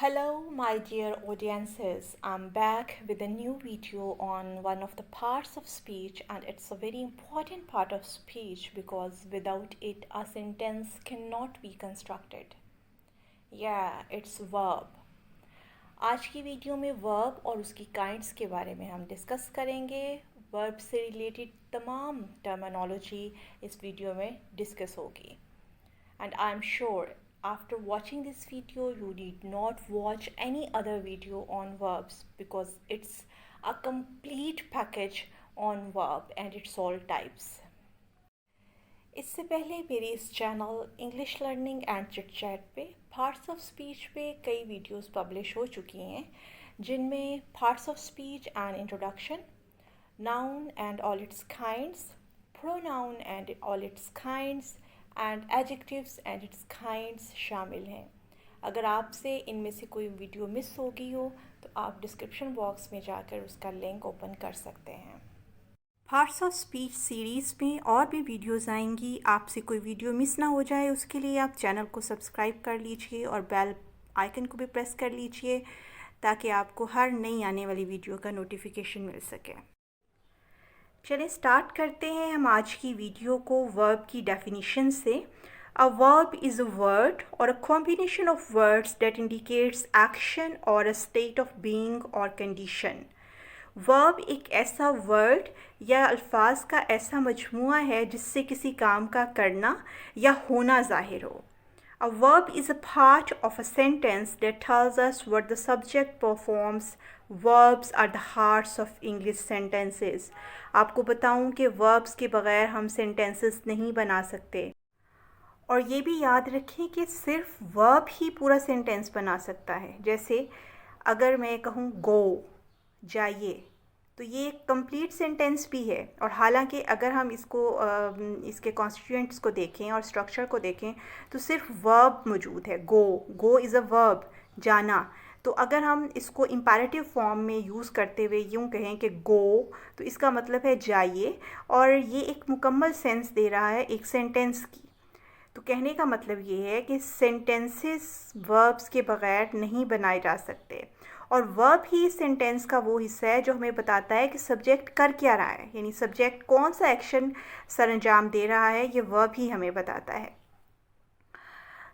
Hello, my dear audiences. I'm back with a new video on one of the parts of speech, and it's a very important part of speech because without it, a sentence cannot be constructed. Yeah, it's verb. आज की video में verb और उसकी kinds के बारे में हम discuss करेंगे. वर्ब से रिलेटेड तमाम टर्मिनोलॉजी इस वीडियो में डिस्कस होगी. And I'm sure after watching this video you need not watch any other video on verbs because it's a complete package on verb and its all types. इससे पहले मेरे इस channel English learning and chit chat पे parts of speech पे कई videos publish हो चुकी हैं जिनमें parts of speech and introduction, noun and all its kinds, pronoun and all its kinds and adjectives and it's kinds शामिल हैं. अगर आपसे इनमें से कोई वीडियो मिस हो गई हो तो आप डिस्क्रिप्शन बॉक्स में जाकर उसका लिंक ओपन कर सकते हैं. पार्ट्स ऑफ स्पीच सीरीज़ में और भी वीडियोस आएंगी. आपसे कोई वीडियो मिस ना हो जाए उसके लिए आप चैनल को सब्सक्राइब कर लीजिए और बेल आइकन को भी प्रेस कर लीजिए ताकि आपको हर नई आने वाली वीडियो का नोटिफिकेशन मिल सके. चलिए स्टार्ट करते हैं हम आज की वीडियो को वर्ब की डेफिनेशन से. A verb is a word और a combination of words that indicates action और अ स्टेट ऑफ बीइंग और कंडीशन. वर्ब एक ऐसा वर्ड या अल्फाज का ऐसा मजमूआ है जिससे किसी काम का करना या होना ज़ाहिर हो. A verb is a part of a sentence that tells us what the subject performs. Verbs are the hearts of English sentences. आपको बताऊं कि verbs के बग़ैर हम sentences नहीं बना सकते. और ये भी याद रखें कि सिर्फ verb ही पूरा sentence बना सकता है. जैसे अगर मैं कहूँ go, जाइए, तो ये एक कंप्लीट सेंटेंस भी है. और हालांकि अगर हम इसके कॉन्स्टिट्यूएंट्स को देखें और स्ट्रक्चर को देखें तो सिर्फ वर्ब मौजूद है. गो इज़ अ वर्ब, जाना. तो अगर हम इसको इम्पेरेटिव फॉर्म में यूज़ करते हुए यूँ कहें कि गो, तो इसका मतलब है जाइए, और ये एक मुकम्मल सेंस दे रहा है एक सेंटेंस की. तो कहने का मतलब ये है कि सेंटेंसेस वर्ब्स के बग़ैर नहीं बनाए जा सकते, और वर्ब ही सेंटेंस का वो हिस्सा है जो हमें बताता है कि सब्जेक्ट कर क्या रहा है, यानी सब्जेक्ट कौन सा एक्शन सरअंजाम दे रहा है, ये वर्ब ही हमें बताता है.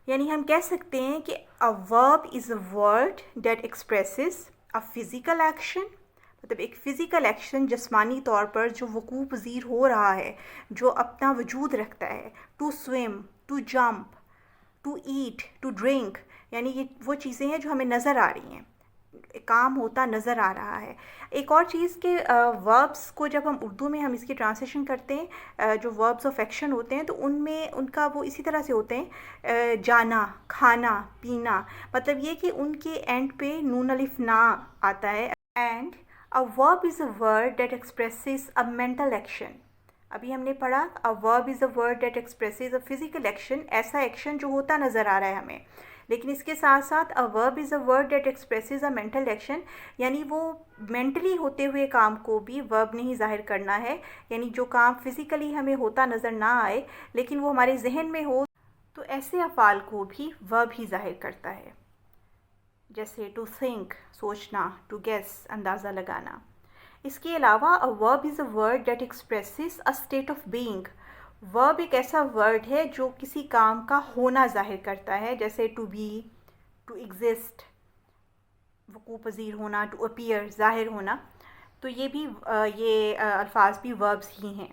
यानी हम कह सकते हैं कि अ verb is a word that expresses a physical action, मतलब एक फ़िज़िकल एक्शन जिस्मानी तौर पर जो वक़ूअ पज़ीर हो रहा है, जो अपना वजूद रखता है. To swim, to jump, to eat, to drink, यानी ये वो चीज़ें हैं जो हमें नज़र आ रही हैं, काम होता नज़र आ रहा है. एक और चीज़ के वर्ब्स को जब हम उर्दू में हम इसकी ट्रांसलेशन करते हैं, जो वर्ब्स ऑफ एक्शन होते हैं तो उनमें उनका वो इसी तरह से होते हैं, जाना, खाना, पीना, मतलब ये कि उनके एंड पे नून अलिफ ना आता है. And a verb is a word that expresses a mental action. अभी हमने पढ़ा अ verb is a word that expresses a physical action, ऐसा एक्शन जो होता नज़र आ रहा है हमें. लेकिन इसके साथ साथ अ verb is a word that expresses a mental action, यानी वो मेंटली होते हुए काम को भी वर्ब ने ही ज़ाहिर करना है. यानी जो काम फिज़िकली हमें होता नज़र ना आए लेकिन वो हमारे जहन में हो, तो ऐसे अफ़ाल को भी वर्ब ही ज़ाहिर करता है. जैसे टू थिंक, सोचना, टू गेस, अंदाज़ा लगाना. इसके अलावा अ verb is a word that expresses a state of being. Verb एक ऐसा वर्ड है जो किसी काम का होना ज़ाहिर करता है. जैसे टू बी, टू एग्जिस्ट, वक़ूअ पज़ीर होना, टू अपीयर, ज़ाहिर होना. तो ये भी ये अल्फाज भी वर्ब्स ही हैं.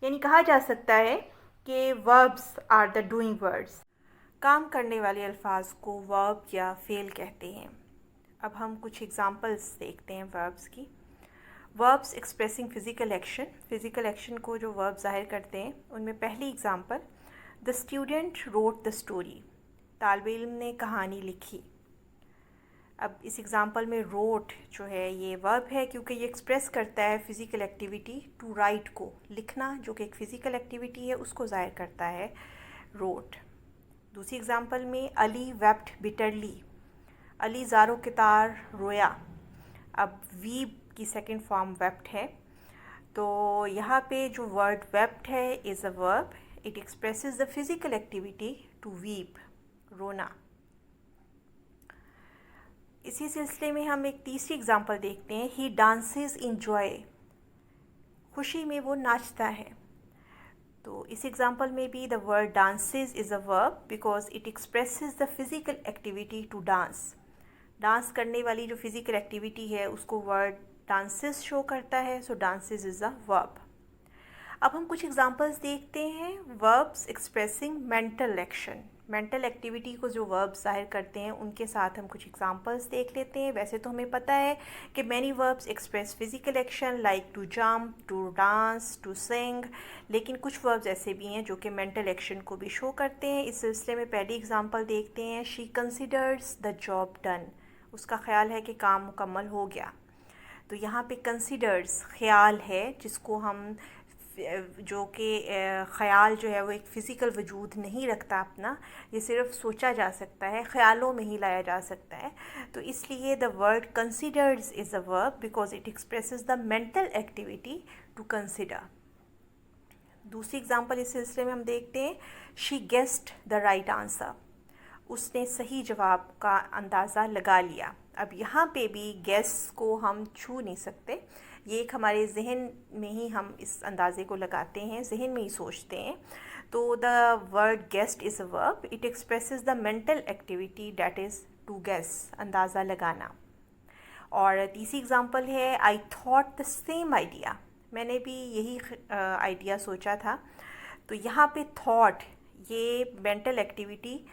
यानी कहा जा सकता है कि verbs are the doing words. काम करने वाले अल्फाज को वर्ब या फ़ेल कहते हैं. अब हम कुछ एग्ज़ाम्पल्स देखते हैं वर्ब्स की. Verbs expressing physical action. Physical action को जो वर्ब ज़ाहिर करते हैं उनमें पहली example, the student wrote the story. तालिब इल्म ने कहानी लिखी. अब इस एग्ज़ाम्पल में रोट जो है ये वर्ब है क्योंकि ये एक्सप्रेस करता है फ़िज़िकल एक्टिविटी. टू राइट को, लिखना, जो कि एक फ़िज़िकल एक्टिविटी है, उसको ज़ाहिर करता है रोट. दूसरी एग्ज़ाम्पल में अली वेप्ट बिटरली. अली ज़ारो कितार रोया. अब वीप की सेकंड फॉर्म वेप्ट है, तो यहाँ पे जो वर्ड वेप्ट है is a verb. It expresses the physical activity to weep, रोना. इसी सिलसिले में हम एक तीसरी एग्जांपल देखते हैं, ही डांसेस इन जॉय, खुशी में वो नाचता है। तो इस एग्जांपल में भी the word dances is a verb because it expresses the physical activity to dance. Dance करने वाली जो फिज़िकल एक्टिविटी है उसको वर्ड डांसेस शो करता है, सो डांसेस इज़ अ वर्ब। अब हम कुछ एग्जांपल्स देखते हैं, verbs expressing mental action. Mental activity को जो वर्ब्स जाहिर करते हैं उनके साथ हम कुछ एग्जांपल्स देख लेते हैं। वैसे तो हमें पता है कि many verbs express physical action like to jump, to dance, to sing, लेकिन कुछ वर्ब्स ऐसे भी हैं जो कि मेंटल एक्शन को भी शो करते हैं। इस सिलसिले में पहली एग्जांपल देखते हैं, she considers the job done, उसका ख्याल है कि काम मुकम्मल हो गया। तो यहाँ पे कंसिडर्स ख्याल है, जिसको हम जो कि ख़याल जो है वो एक फ़िज़िकल वजूद नहीं रखता अपना, ये सिर्फ सोचा जा सकता है, ख़यालों में ही लाया जा सकता है। तो इसलिए the word considers is a verb because it expresses the mental activity to consider. दूसरी एग्जांपल इस सिलसिले में हम देखते हैं, she guessed the right answer, उसने सही जवाब का अंदाज़ा लगा लिया। अब यहाँ पे भी गेस को हम छू नहीं सकते, ये एक हमारे जहन में ही हम इस अंदाज़े को लगाते हैं, जहन में ही सोचते हैं। तो the word guessed is a verb, it expresses the mental activity that is to guess, अंदाज़ा लगाना। और तीसरी एग्जांपल है, I thought the same idea, मैंने भी यही आइडिया सोचा था। तो यहाँ पे थॉट ये मेंटल एक्टिविटी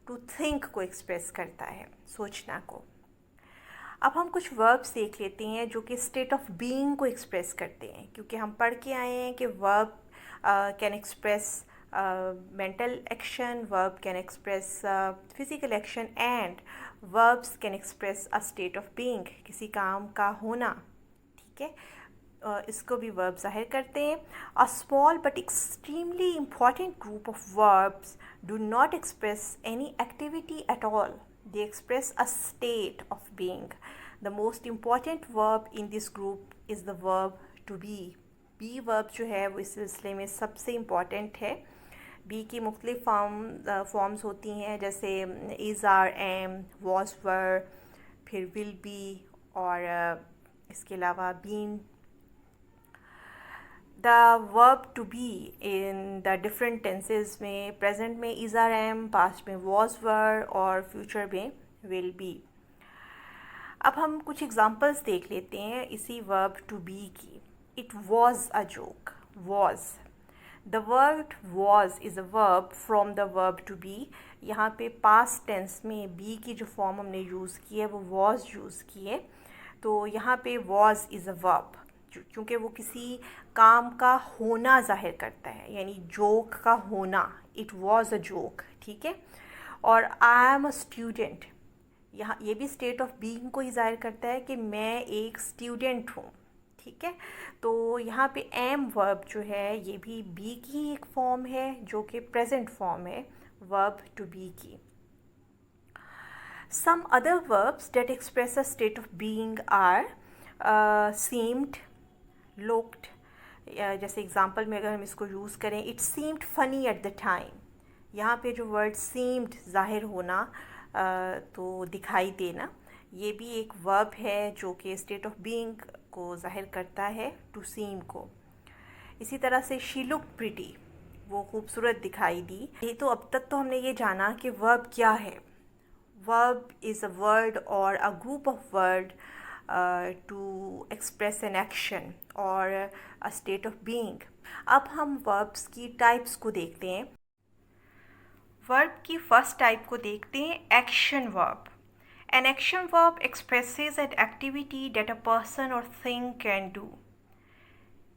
टू थिंक को एक्सप्रेस करता है, सोचना को। अब हम कुछ वर्ब्स देख लेते हैं जो कि स्टेट ऑफ बीइंग को एक्सप्रेस करते हैं, क्योंकि हम पढ़ के आए हैं कि verb can express mental action, verb can express physical action and verbs can express a state of being, किसी काम का होना। ठीक है, इसको भी वर्ब जाहिर करते हैं। A small but extremely important group of verbs do not express any activity at all, they express a state of being. The most important verb in this group is the verb to be. be verb जो है वो इस सिलसिले में सबसे important है। be की मुख्तलिफ फॉर्म्स होती हैं, जैसे is, are, am, was, were, फिर will be और इसके अलावा been। The verb to be in the different tenses में present में is, are, am, past में was, were और future में will be। अब हम कुछ examples देख लेते हैं इसी verb to be की। It was a joke, was। The word was is a verb from the verb to be। यहाँ पे past tense में be की जो form हमने यूज़ की है वो was यूज़ की है, तो यहाँ पे was is a verb क्योंकि वो किसी काम का होना जाहिर करता है, यानी जोक का होना, इट वॉज अ जोक। ठीक है, और आई एम अ स्टूडेंट, यहाँ ये भी स्टेट ऑफ बीइंग को ही जाहिर करता है कि मैं एक स्टूडेंट हूँ। ठीक है, तो यहाँ पे एम वर्ब जो है ये भी बी की एक फॉर्म है जो कि प्रेजेंट फॉर्म है वर्ब टू बी की। Some other verbs that express a state of being are seemed, looked। जैसे एग्जांपल में अगर हम इसको यूज़ करें, it seemed funny at the time, यहाँ पे जो वर्ड सीम्ड ज़ाहिर होना तो दिखाई देना, ये भी एक वर्ब है जो कि स्टेट ऑफ बीइंग को ज़ाहिर करता है, टू सीम को। इसी तरह से शी लुक्ड प्रिटी, वो खूबसूरत दिखाई दी। ये तो अब तक तो हमने ये जाना कि वर्ब क्या है। वर्ब इज़ अ वर्ड और a group of word to express an action or a state of being। अब हम verbs की types को देखते हैं। verb की first type को देखते हैं, action verb। An action verb expresses an activity that a person or thing can do।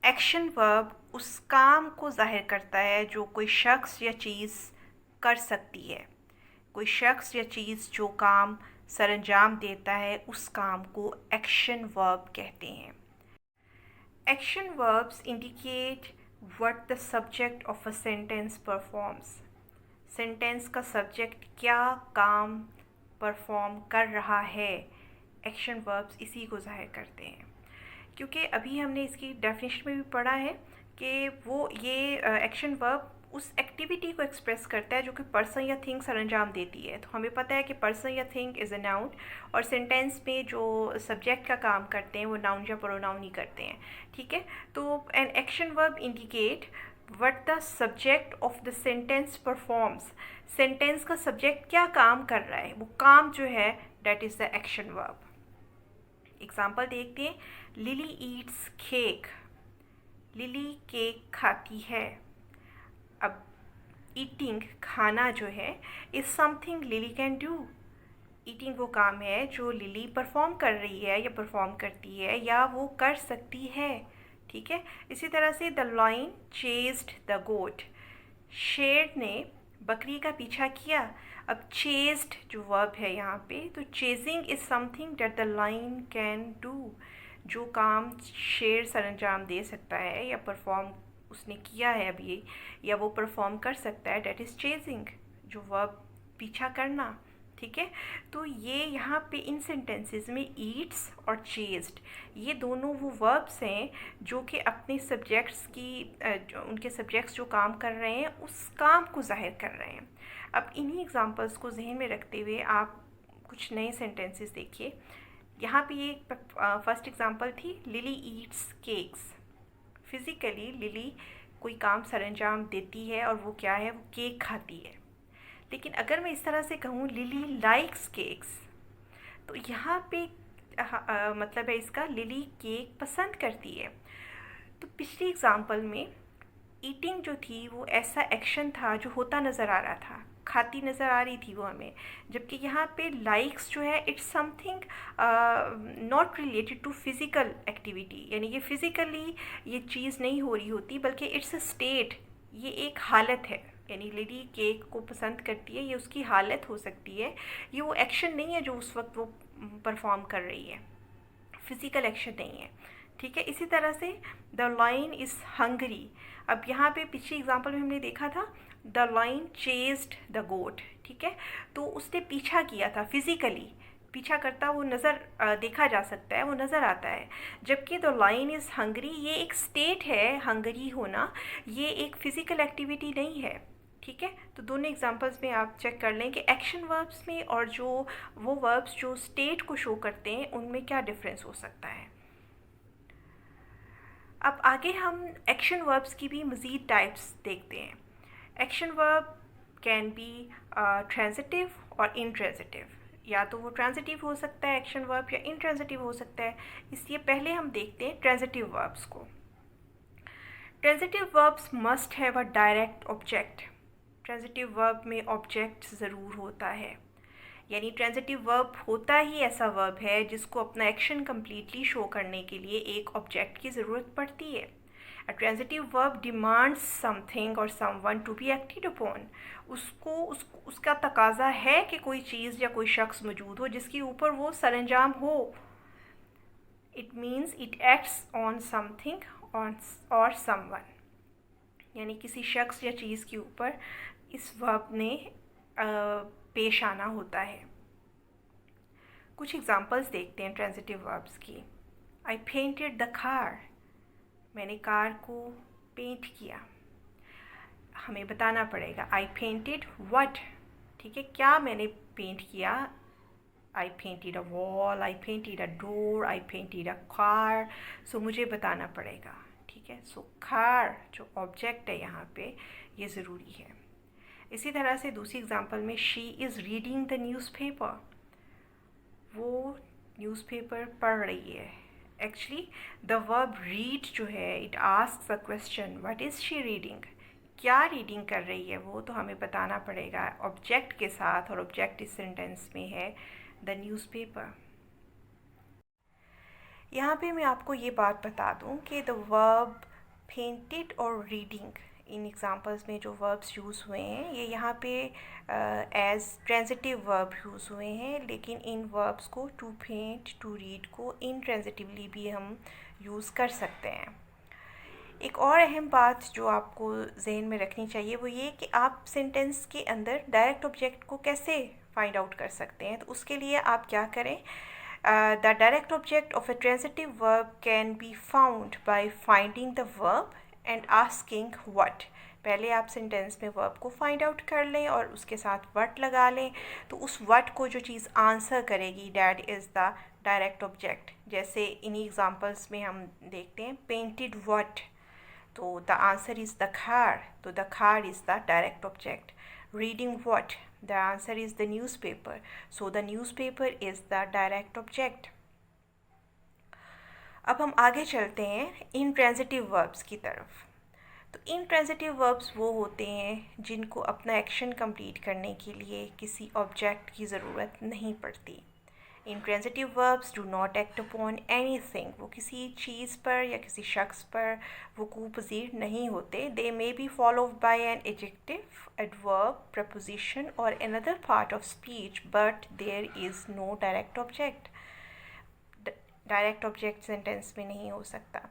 action verb उस काम को जाहिर करता है जो कोई शख्स या चीज़ कर सकती है। कोई शख्स या चीज़ जो काम सरअंजाम देता है उस काम को एक्शन वर्ब कहते हैं। Action verbs indicate what the subject of a sentence performs. Sentence का सब्जेक्ट क्या काम परफॉर्म कर रहा है, एक्शन वर्ब्स इसी को जाहिर करते हैं। क्योंकि अभी हमने इसकी डेफिनेशन में भी पढ़ा है कि वो ये एक्शन वर्ब उस एक्टिविटी को एक्सप्रेस करता है जो कि पर्सन या थिंग सर अंजाम देती है। तो हमें पता है कि पर्सन या थिंग इज़ अ नाउन, और सेंटेंस में जो सब्जेक्ट का काम करते हैं वो नाउन या प्रोनाउन ही करते हैं, ठीक है। तो an action verb indicate what the subject of the sentence performs. Sentence का सब्जेक्ट क्या काम कर रहा है, वो काम जो है that is the action verb. Example देखते हैं, lily Yeats cake, lily cake खाती है। अब ईटिंग खाना जो है is something lily can do. Eating वो काम है जो लिली परफॉर्म कर रही है या परफॉर्म करती है या वो कर सकती है, ठीक है। इसी तरह से द लायन चेस्ड द गोट, शेर ने बकरी का पीछा किया। अब चेस्ड जो वर्ब है यहाँ पे, तो chasing is something that the lion can do. जो काम शेर सरंजाम दे सकता है या परफॉर्म उसने किया है अभी या वो परफॉर्म कर सकता है, डेट इज़ चेजिंग, जो वर्ब पीछा करना, ठीक है। तो ये यहाँ पे इन सेंटेंसेस में ईट्स और चेस्ड ये दोनों वो वर्ब्स हैं जो कि अपने सब्जेक्ट्स की उनके सब्जेक्ट्स जो काम कर रहे हैं उस काम को जाहिर कर रहे हैं। अब इन्हीं एग्जांपल्स को जहन में रखते हुए आप कुछ नए सेंटेंसेस देखिए। यहाँ पे ये फर्स्ट एग्जांपल थी, lily Yeats cakes. Physically lily कोई काम सरंजाम देती है और वो क्या है, वो केक खाती है। लेकिन अगर मैं इस तरह से कहूँ लिली लाइक्स केक्स, तो यहाँ पे मतलब है इसका लिली केक पसंद करती है। तो पिछली एग्जांपल में ईटिंग जो थी वो ऐसा एक्शन था जो होता नज़र आ रहा था, खाती नज़र आ रही थी वो हमें, जबकि यहाँ पे लाइक्स जो है it's something not related to physical activity, यानी ये फिज़िकली ये चीज़ नहीं हो रही होती बल्कि इट्स अ स्टेट, ये एक हालत है। यानी लिली केक को पसंद करती है, ये उसकी हालत हो सकती है, ये वो एक्शन नहीं है जो उस वक्त वो परफॉर्म कर रही है, फिज़िकल एक्शन नहीं है, ठीक है। इसी तरह से द लायन इज़ हंगरी। अब यहाँ पे पिछली एग्जांपल में हमने देखा था द लायन चेस्ड द गोट, ठीक है। तो उसने पीछा किया था, फिज़िकली पीछा करता वो नज़र देखा जा सकता है, वो नज़र आता है। जबकि द लायन इज़ हंगरी ये एक स्टेट है, हंगरी होना, ये एक फ़िज़िकल एक्टिविटी नहीं है, ठीक है। तो दोनों एग्जांपल्स में आप चेक कर लें कि एक्शन वर्ब्स में और जो वो वर्ब्स जो स्टेट को शो करते हैं उनमें क्या डिफरेंस हो सकता है। अब आगे हम एक्शन वर्ब्स की भी मज़ीद टाइप्स देखते हैं। Action verb can be transitive और इंट्रांजिटिव, या तो वो ट्रांजिटिव हो सकता है एक्शन वर्ब या इंट्रांजिटिव हो सकता है। इसलिए पहले हम देखते हैं ट्रांजिटिव वर्ब्स को। Transitive verbs must have a direct object. Transitive verb में ऑब्जेक्ट ज़रूर होता है, यानी ट्रांजिटिव वर्ब होता ही ऐसा वर्ब है जिसको अपना एक्शन कम्प्लीटली शो करने के लिए एक ऑब्जेक्ट की ज़रूरत पड़ती है। A transitive verb demands something or someone to be acted upon. उसका तकाजा है कि कोई चीज़ या कोई शख्स मौजूद हो जिसके ऊपर वो सरंजाम हो। It means it acts on something or someone. यानी किसी शख्स या चीज़ के ऊपर इस वर्ब ने पेश आना होता है। कुछ एग्जांपल्स देखते हैं ट्रांजिटिव वर्ब्स की। I painted the car. मैंने कार को पेंट किया। हमें बताना पड़ेगा आई पेंटेड व्हाट, ठीक है, क्या मैंने पेंट किया। I painted a wall, I painted a door, I painted a car. So मुझे बताना पड़ेगा, ठीक है। सो कार जो ऑब्जेक्ट है यहाँ पे ये ज़रूरी है। इसी तरह से दूसरी एग्जांपल में she is reading the newspaper, वो न्यूज़पेपर पढ़ रही है। एक्चुअली द वर्ब रीड जो है it asks a question, what is she reading, क्या रीडिंग कर रही है वो, तो हमें बताना पड़ेगा ऑब्जेक्ट के साथ, और ऑब्जेक्ट इस सेंटेंस में है द न्यूज़पेपर। यहाँ पे मैं आपको ये बात बता दूँ कि द वर्ब पेंटेड और रीडिंग इन एग्जांपल्स में जो वर्ब्स यूज़ हुए हैं ये यहाँ पे एज ट्रांजिटिव वर्ब यूज़ हुए हैं, लेकिन इन वर्ब्स को टू पेंट टू रीड को इंट्रांजिटिवली भी हम यूज़ कर सकते हैं। एक और अहम बात जो आपको जहन में रखनी चाहिए वो ये कि आप सेंटेंस के अंदर डायरेक्ट ऑब्जेक्ट को कैसे फाइंड आउट कर सकते हैं। तो उसके लिए आप क्या करें, the direct object of a transitive verb can be found by finding the verb and asking what. पहले आप सेंटेंस में वर्ब को फाइंड आउट कर लें और उसके साथ व्हाट लगा लें, तो उस व्हाट को जो चीज़ आंसर करेगी that is the direct object. जैसे इन्हीं एग्जांपल्स में हम देखते हैं पेंटेड व्हाट, तो the answer is the car, तो the car is the direct object. Reading what, the answer is the newspaper, so the newspaper is the direct object. अब हम आगे चलते हैं इंट्रांजिटिव वर्ब्स की तरफ। तो इंट्रांजिटिव वर्ब्स वो होते हैं जिनको अपना एक्शन कंप्लीट करने के लिए किसी ऑब्जेक्ट की ज़रूरत नहीं पड़ती। Intransitive verbs do not act upon anything, वो किसी चीज़ पर या किसी शख्स पर वकूफ़ पज़ीर नहीं होते। They may be followed by an adjective, adverb, preposition और another part of speech, but there is no direct object. Direct object sentence में नहीं हो सकता।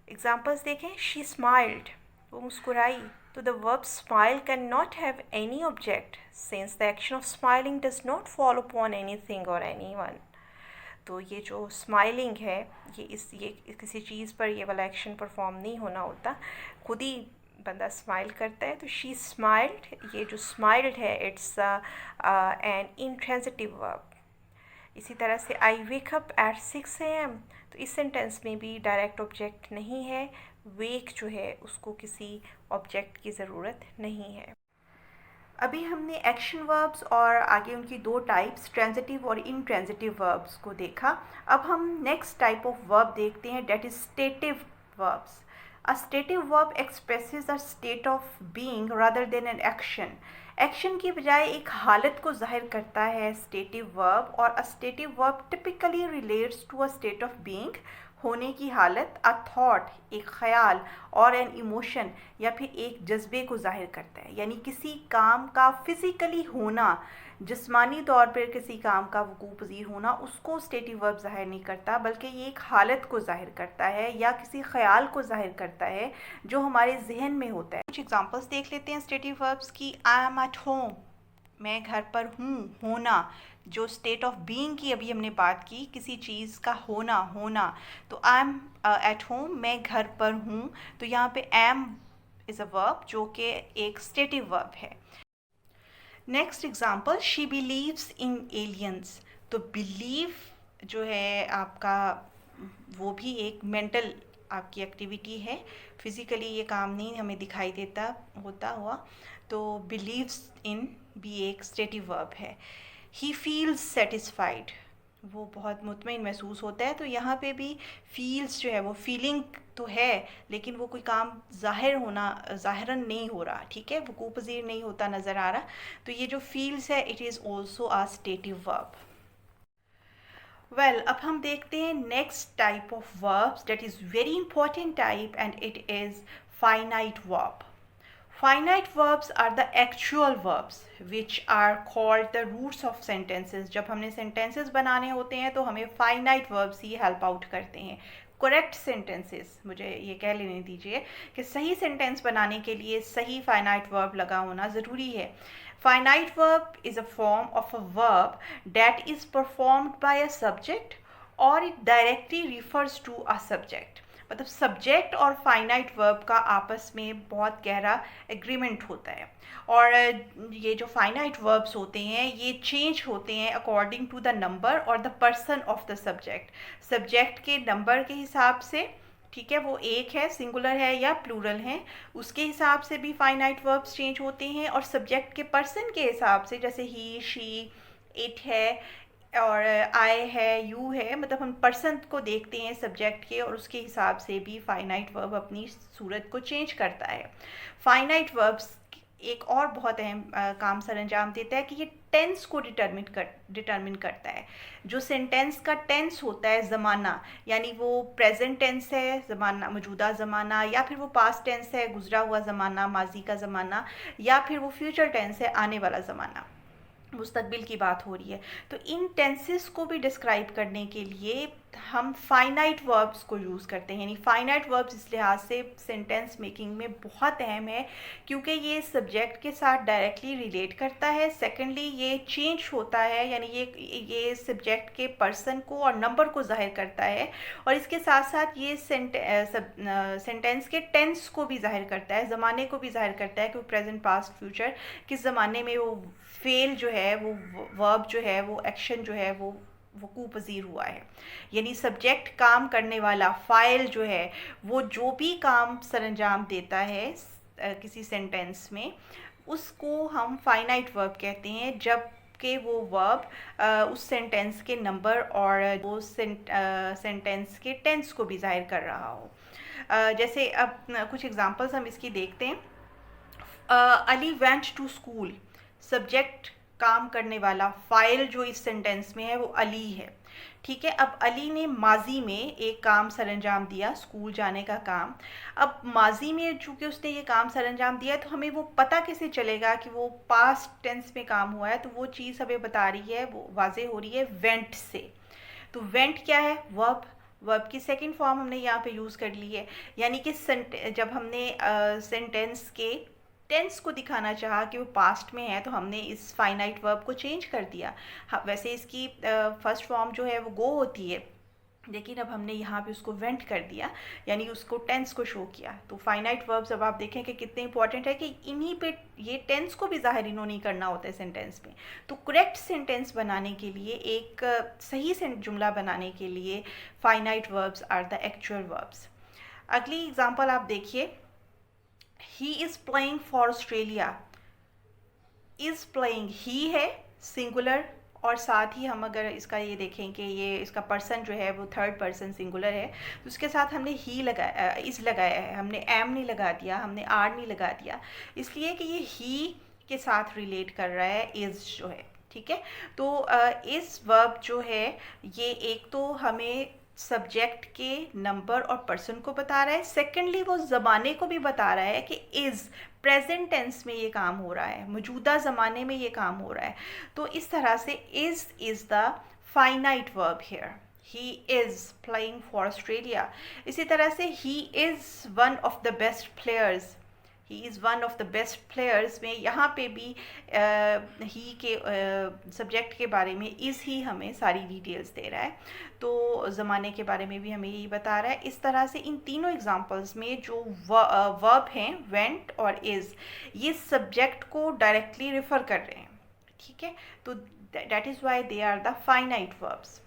एग्जाम्पल्स देखें, शी स्माइल्ड, वो मुस्कुराई, तो the verb smile can not have any object since the action of smiling does not follow upon anything और anyone. तो ये जो स्माइलिंग है, ये किसी चीज़ पर ये वाला एक्शन परफॉर्म नहीं होना होता, खुद ही बंदा स्माइल करता है। तो शी स्माइल्ड, ये जो स्माइल्ड है इट्स एन इंट्रांजिटिव वर्ब। इसी तरह से आई वेक अप एट 6 AM, तो इस सेंटेंस में भी डायरेक्ट ऑब्जेक्ट नहीं है। वेक जो है उसको किसी ऑब्जेक्ट की ज़रूरत नहीं है। अभी हमने एक्शन वर्ब्स और आगे उनकी दो टाइप्स ट्रांजिटिव और इनट्रांजिटिव वर्ब्स को देखा। अब हम नेक्स्ट टाइप ऑफ वर्ब देखते हैं, that is stative verbs. A stative verb expresses a state of being rather than an action. Action की बजाय एक हालत को जाहिर करता है स्टेटिव वर्ब, और a stative verb typically relates to a state of being, होने की हालत, अ थॉट, एक ख्याल, और एन इमोशन, या फिर एक जज्बे को जाहिर करता है। यानी किसी काम का फिज़िकली होना, जिस्मानी तौर पर किसी काम का वकूफ़ पज़ीर होना, उसको स्टेटिव वर्ब ज़ाहिर नहीं करता, बल्कि ये एक हालत को ज़ाहिर करता है या किसी ख्याल को ज़ाहिर करता है जो हमारे जहन में होता है। कुछ एग्जांपल्स देख लेते हैं स्टेटिव वर्ब्स की। आई एम एट होम, मैं घर पर हूँ, होना, जो स्टेट ऑफ बीइंग की अभी हमने बात की, किसी चीज़ का होना, तो आई एम एट होम, मैं घर पर हूँ, तो यहाँ पे एम इज़ अ वर्ब जो कि एक स्टेटिव वर्ब है। Next example, she believes in aliens, तो बिलीव जो है आपका वो भी एक मेंटल आपकी एक्टिविटी है, फिज़िकली ये काम नहीं हमें दिखाई देता होता हुआ, तो बिलीव्स इन भी एक स्टेटिव वर्ब है। ही फील्स सेटिस्फाइड, वो बहुत मुतमईन महसूस होता है, तो यहाँ पे भी फील्स जो है वो फीलिंग तो है, लेकिन वो कोई काम ज़ाहिरन नहीं हो रहा, ठीक है, वकूफ़ पज़ीर नहीं होता नज़र आ रहा, तो ये जो फील्स है it is also a stative verb. Well, अब हम देखते हैं next type of verbs, that is very important type, and it is finite verb. Finite verbs are the actual verbs which are called the roots of sentences. जब हमने sentences बनाने होते हैं तो हमें finite verbs ही help out करते हैं। correct sentences, मुझे ये कह लेने दीजिए कि सही sentence बनाने के लिए सही finite verb लगा होना ज़रूरी है। Finite verb is a form of a verb that is performed by a subject or it directly refers to a subject. मतलब सब्जेक्ट और फाइनाइट वर्ब का आपस में बहुत गहरा एग्रीमेंट होता है, और ये जो फाइनाइट वर्ब्स होते हैं ये चेंज होते हैं अकॉर्डिंग टू द नंबर और the person of the subject. Subject के नंबर के हिसाब से, ठीक है, वो एक है, सिंगुलर है या प्लूरल है, उसके हिसाब से भी फाइनाइट वर्ब्स चेंज होते हैं, और सब्जेक्ट के पर्सन के हिसाब से, जैसे ही, शी, इट है और आई है, यू है, मतलब हम पर्सन को देखते हैं सब्जेक्ट के, और उसके हिसाब से भी फाइनाइट वर्ब अपनी सूरत को चेंज करता है। फाइनाइट वर्ब्स एक और बहुत अहम काम सर अंजाम देता है कि ये टेंस को डिटर्मिन करता है। जो सेंटेंस का टेंस होता है, ज़माना, यानी वो प्रेजेंट टेंस है, ज़माना, मौजूदा ज़माना, या फिर वो पास्ट टेंस है, गुजरा हुआ ज़माना, माजी का ज़माना, या फिर वो फ्यूचर टेंस है, आने वाला ज़माना, मुस्तकबिल की बात हो रही है। तो इन टेंसेस को भी डिस्क्राइब करने के लिए हम फाइनाइट वर्ब्स को यूज़ करते हैं। यानी फाइनाइट वर्ब्स इस लिहाज से सेंटेंस मेकिंग में बहुत अहम है क्योंकि ये सब्जेक्ट के साथ डायरेक्टली रिलेट करता है। सेकेंडली ये चेंज होता है, यानी ये सब्जेक्ट के पर्सन को और नंबर को जाहिर करता है, और इसके साथ साथ ये सेंटेंस के टेंस को भी जाहिर करता है, ज़माने को भी जाहिर करता है कि प्रेजेंट पास्ट फ्यूचर किस ज़माने में वो फेल जो है, वो वर्ब जो है, वो एक्शन जो है वो वकूफ़ पज़ीर हुआ है। यानी सब्जेक्ट काम करने वाला फ़ाइल जो है वो जो भी काम सरअंजाम देता है किसी सेंटेंस में, उसको हम फाइनाइट वर्ब कहते हैं, जब कि वो वर्ब उस सेंटेंस के नंबर और वो सेंटेंस के टेंस को भी ज़ाहिर कर रहा हो। जैसे अब कुछ एग्जांपल्स हम इसकी देखते हैं। Ali went to school, subject काम करने वाला, फ़ाइल जो इस सेंटेंस में है वो अली है। ठीक है, अब अली ने माजी में एक काम सरअंजाम दिया, स्कूल जाने का काम। अब माजी में चूँकि उसने ये काम सरअंजाम दिया तो हमें वो पता कैसे चलेगा कि वो पास्ट टेंस में काम हुआ है, तो वो चीज़ हमें बता रही है, वो वाजे हो रही है वेंट से। तो वेंट क्या है? वर्ब की सेकंड फॉर्म हमने यहाँ पे यूज़ कर ली है। यानी कि जब हमने सेंटेंस के टेंस को दिखाना चाहा कि वो पास्ट में है, तो हमने इस फाइनाइट वर्ब को चेंज कर दिया। वैसे इसकी फर्स्ट फॉर्म जो है वो गो होती है, लेकिन अब हमने यहाँ पे उसको वेंट कर दिया, यानी उसको टेंस को शो किया। तो फाइनाइट वर्ब्स अब आप देखें कि कितने इंपॉर्टेंट है कि इन्हीं पे ये टेंस को भी ज़ाहिर इन्होंने नहीं करना होता है सेंटेंस में। तो करेक्ट सेंटेंस बनाने के लिए, एक सही जुमला बनाने के लिए finite verbs are the actual verbs. अगली एग्जाम्पल आप देखिए, he is playing for Australia. Is playing ही है सिंगुलर, और साथ ही हम अगर इसका ये देखें कि ये इसका पर्सन जो है वो थर्ड पर्सन सिंगुलर है, तो उसके साथ हमने ही लगाया, इज़ लगाया है, हमने एम नहीं लगा दिया, हमने आर नहीं लगा दिया, इसलिए कि ये ही के साथ रिलेट कर रहा है इज़ जो है। ठीक है, तो इस वर्ब जो है ये एक तो हमें सब्जेक्ट के नंबर और पर्सन को बता रहा है, सेकेंडली वो ज़माने को भी बता रहा है कि इज़ प्रेजेंट टेंस में ये काम हो रहा है, मौजूदा ज़माने में ये काम हो रहा है। तो इस तरह से is the finite verb here. He is playing for Australia. इसी तरह से he is one of the best players. He is one of the best players में यहाँ पे भी ही के सब्जेक्ट के बारे में इज़ ही हमें सारी डिटेल्स दे रहा है, तो ज़माने के बारे में भी हमें यही बता रहा है। इस तरह से इन तीनों एग्जांपल्स में जो वर्ब हैं वेंट और इज़, ये सब्जेक्ट को डायरेक्टली रेफ़र कर रहे हैं। ठीक है, तो that is why they are the finite verbs.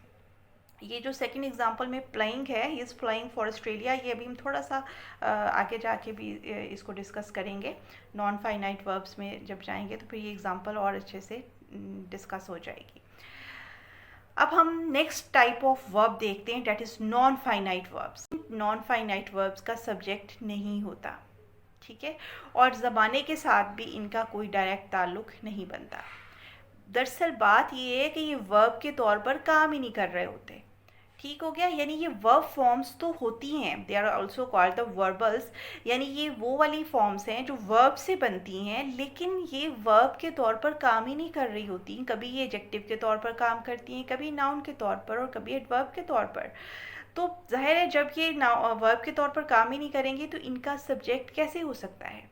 ये जो सेकंड एग्जांपल में प्लेइंग है, he is playing for Australia, ये अभी हम थोड़ा सा आगे जाके भी इसको डिस्कस करेंगे। नॉन फाइनाइट वर्ब्स में जब जाएंगे तो फिर ये एग्जांपल और अच्छे से डिस्कस हो जाएगी। अब हम नेक्स्ट टाइप ऑफ वर्ब देखते हैं, that is non finite verbs. Non finite verbs का सब्जेक्ट नहीं होता, ठीक है, और ज़माने के साथ भी इनका कोई डायरेक्ट ताल्लुक नहीं बनता। दरअसल बात ये है कि ये वर्ब के तौर पर काम ही नहीं कर रहे होते। ठीक हो गया, यानी ये वर्ब फॉर्म्स तो होती हैं, they are also called the verbals, यानी ये वो वाली फॉर्म्स हैं जो वर्ब से बनती हैं, लेकिन ये वर्ब के तौर पर काम ही नहीं कर रही होती। कभी ये एडजेक्टिव के तौर पर काम करती हैं, कभी नाउन के तौर पर, और कभी एडवर्ब के तौर पर। तो जाहिर है जब ये वर्ब के तौर पर काम ही नहीं करेंगी तो इनका सब्जेक्ट कैसे हो सकता है।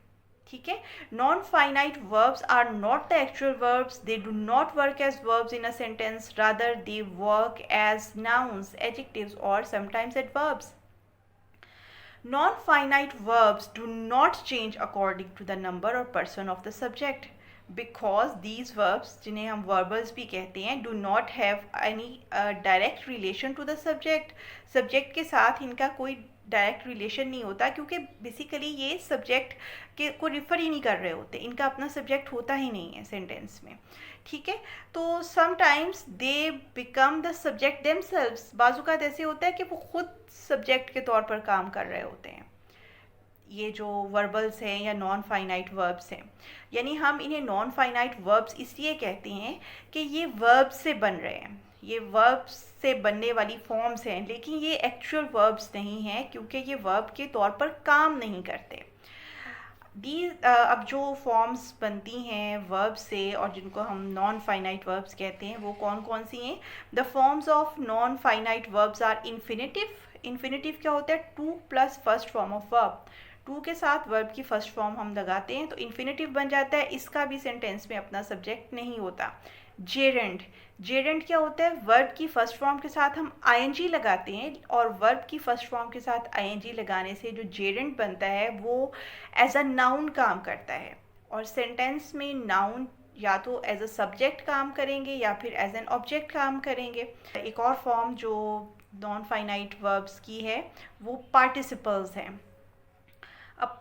ठीक है, non finite verbs are not the actual verbs, they do not work as verbs in a sentence, rather they work as nouns, adjectives or sometimes adverbs. Non-finite verbs do not change according to the number or person of the subject, because these verbs, जिन्हें हम verbals भी कहते हैं, do not have any direct relation to the subject. Subject के साथ इनका कोई direct relation नहीं होता, क्योंकि बेसिकली ये सब्जेक्ट के को रिफ़र ही नहीं कर रहे होते, इनका अपना सब्जेक्ट होता ही नहीं है सेंटेंस में। ठीक है, तो sometimes they become the subject themselves. बाज़ ऐसे होता है कि वो खुद सब्जेक्ट के तौर पर काम कर रहे होते हैं, ये जो वर्बल्स हैं या नॉन फाइनाइट वर्ब्स हैं। यानी हम इन्हें नॉन फाइनाइट वर्ब्स इसलिए कहते हैं कि ये वर्ब से बन रहे हैं, ये वर्ब्स से बनने वाली फॉर्म्स हैं, लेकिन ये एक्चुअल वर्ब्स नहीं हैं, क्योंकि ये वर्ब के तौर पर काम नहीं करते। दी अब जो फॉर्म्स बनती हैं वर्ब से और जिनको हम नॉन फाइनाइट वर्ब्स कहते हैं वो कौन कौन सी हैं? The forms of non finite verbs are infinitive. Infinitive क्या होता है? To plus first form of verb. To के साथ वर्ब की फर्स्ट फॉर्म हम लगाते हैं तो इन्फिनेटिव बन जाता है। इसका भी सेंटेंस में अपना सब्जेक्ट नहीं होता। जेरेंड, जेरेंड क्या होता है? वर्ब की फर्स्ट फॉर्म के साथ हम आईएनजी लगाते हैं और वर्ब की फर्स्ट फॉर्म के साथ आईएनजी लगाने से जो जेरेंड बनता है वो एज अ नाउन काम करता है। और सेंटेंस में नाउन या तो एज अ सब्जेक्ट काम करेंगे या फिर एज एन ऑब्जेक्ट काम करेंगे। एक और फॉर्म जो नॉन फाइनाइट वर्ब्स की है वो पार्टिसिपल्स हैं। अब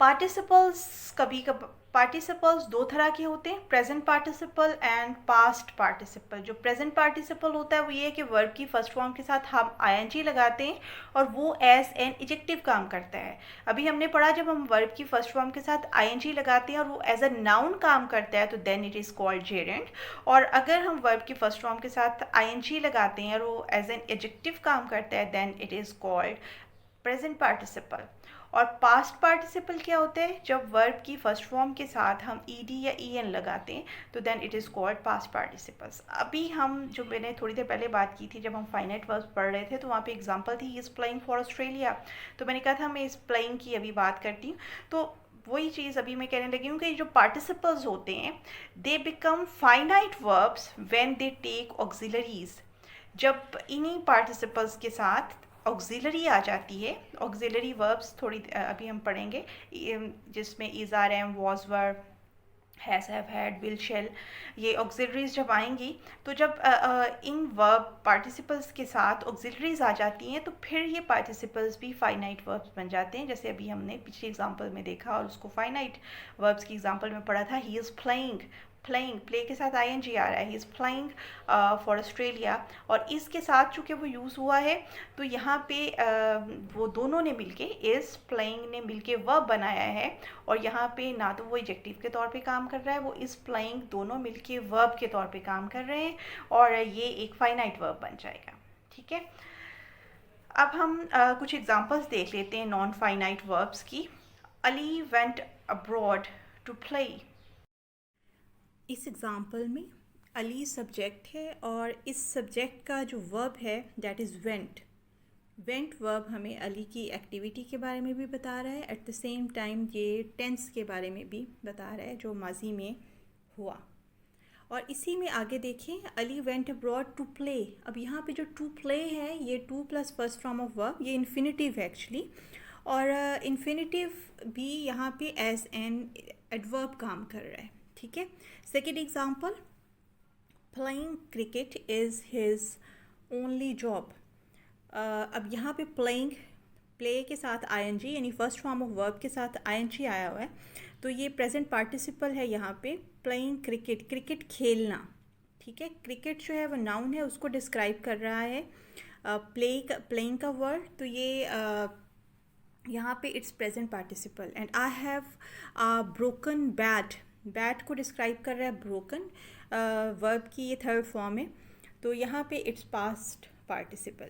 पार्टिसिपल्स दो तरह के होते हैं, present participle and past participle. जो प्रेजेंट पार्टिसिपल होता है वो ये है कि वर्ब की फर्स्ट फॉर्म के साथ हम आईएनजी लगाते हैं और वो एज एन एडजेक्टिव काम करता है। अभी हमने पढ़ा जब हम वर्ब की फर्स्ट फॉर्म के साथ आईएनजी लगाते हैं और वो एज अ नाउन काम करता है तो then it is called gerund. और अगर हम वर्ब की फर्स्ट फॉर्म के साथ आईएनजी लगाते हैं और वो एज एन एडजेक्टिव काम करता है then it is called present participle. और पास्ट पार्टिसिपल क्या होते हैं? जब वर्ब की फर्स्ट फॉर्म के साथ हम ईडी या ईएन लगाते हैं तो then it is called past participles. अभी हम जो मैंने थोड़ी देर पहले बात की थी जब हम फाइनाइट वर्ब्स पढ़ रहे थे तो वहाँ पे एग्जांपल थी ही इज़ प्लेइंग फॉर ऑस्ट्रेलिया। तो मैंने कहा था मैं इस प्लेइंग की अभी बात करती हूँ। तो वही चीज़ अभी मैं कहने लगी हूँ कि जो पार्टिसिपल्स होते हैं they become finite verbs when they take auxiliaries. जब इन्हीं पार्टिसिपल्स के साथ ऑक्सिलरी आ जाती है, ऑक्सिलरी वर्ब्स थोड़ी अभी हम पढ़ेंगे जिसमें is are am was were has have had will shall, ये ऑक्सिलरीज जब आएंगी तो जब इन वर्ब पार्टिसिपल्स के साथ ऑक्सिलरीज आ जाती हैं तो फिर ये पार्टिसिपल्स भी फाइनाइट वर्ब्स बन जाते हैं। जैसे अभी हमने पिछले एग्जांपल में देखा और उसको फाइनाइट वर्ब्स की एग्जांपल में पढ़ा था, ही इज़ प्लेइंग। प्लेइंग, प्ले के साथ आईएनजी आ रहा है, he is playing for Australia. और इसके साथ चूँकि वो यूज़ हुआ है तो यहाँ पे वो दोनों ने मिलके इज़ प्लेइंग ने मिलके वर्ब बनाया है और यहाँ पे ना तो वो एडजेक्टिव के तौर पे काम कर रहा है, वो इज़ प्लेइंग दोनों मिलके वर्ब के तौर पे काम कर रहे हैं और ये एक फाइनाइट वर्ब बन जाएगा। ठीक है, अब हम कुछ एग्जांपल्स देख लेते हैं नॉन फाइनाइट वर्ब्स की। Ali went abroad to play. इस एग्जांपल में अली सब्जेक्ट है और इस सब्जेक्ट का जो वर्ब है that is went. Went verb हमें अली की एक्टिविटी के बारे में भी बता रहा है, एट द सेम टाइम ये टेंस के बारे में भी बता रहा है जो माजी में हुआ। और इसी में आगे देखें, Ali went abroad to play. अब यहाँ पे जो टू प्ले है ये to plus first form of verb, ये इन्फिनेटिव है एक्चुअली। और इन्फिनेटिव भी यहाँ पे एज एन एडवर्ब काम कर रहा है। ठीक है, second example, playing cricket is his only job. अब यहाँ पे प्लेइंग, प्ले के साथ आईएनजी यानी फर्स्ट फॉर्म ऑफ वर्ब के साथ आईएनजी आया हुआ है तो ये प्रेजेंट पार्टिसिपल है यहाँ पे। प्लेइंग क्रिकेट, क्रिकेट खेलना। ठीक है, क्रिकेट जो है वो नाउन है, उसको डिस्क्राइब कर रहा है। प्लेइंग का वर्ड तो ये यहाँ पे it's present participle. And I have broken bat, bat को डिस्क्राइब कर रहा है ब्रोकन, वर्ब की ये थर्ड फॉर्म है तो यहाँ पे इट्स पास्ट पार्टिसिपल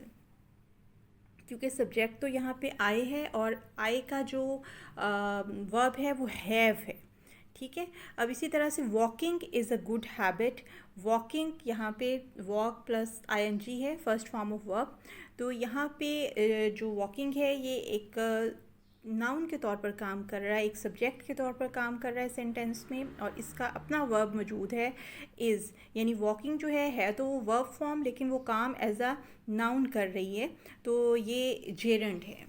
क्योंकि सब्जेक्ट तो यहाँ पे आई है और आई का जो वर्ब है वो हैव है। ठीक है, अब इसी तरह से walking is a good habit. Walking यहाँ पे वॉक प्लस आईएनजी है फर्स्ट फॉर्म ऑफ वर्ब तो यहाँ पे जो वॉकिंग है ये एक नाउन के तौर पर काम कर रहा है, एक सब्जेक्ट के तौर पर काम कर रहा है सेंटेंस में और इसका अपना वर्ब मौजूद है इज़, यानी वॉकिंग जो है तो वो वर्ब फॉर्म लेकिन वो काम एज अ नाउन कर रही है तो ये जेरेंड है।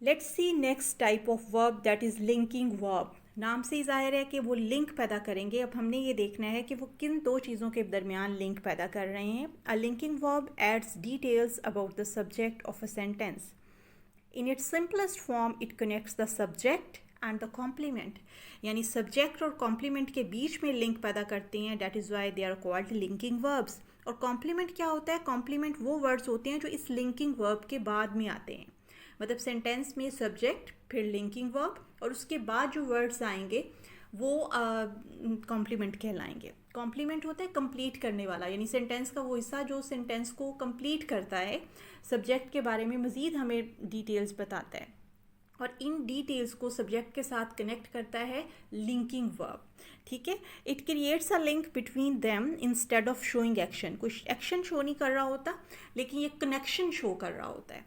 Let's see next type of verb that is linking verb. नाम से ही जाहिर है कि वो लिंक पैदा करेंगे। अब हमने ये देखना है कि वो किन दो चीज़ों के दरमियान लिंक पैदा कर रहे हैं। A linking verb adds details about the subject of a sentence. In its simplest form, it connects the subject and the complement. यानी subject और complement के बीच में link पैदा करते हैं, that is why they are called linking verbs. और complement क्या होता है? complement वो words होते हैं जो इस linking verb के बाद में आते हैं। मतलब sentence में subject फिर linking verb और उसके बाद जो words आएंगे वो कॉम्प्लीमेंट कहलाएंगे। कॉम्प्लीमेंट होता है कंप्लीट करने वाला, यानी सेंटेंस का वो हिस्सा जो सेंटेंस को कंप्लीट करता है, सब्जेक्ट के बारे में मज़ीद हमें डिटेल्स बताता है। और इन डिटेल्स को सब्जेक्ट के साथ कनेक्ट करता है लिंकिंग वर्ब। ठीक है, it creates a link between them instead of showing action. कुछ एक्शन शो नहीं कर रहा होता, लेकिन ये कनेक्शन शो कर रहा होता है।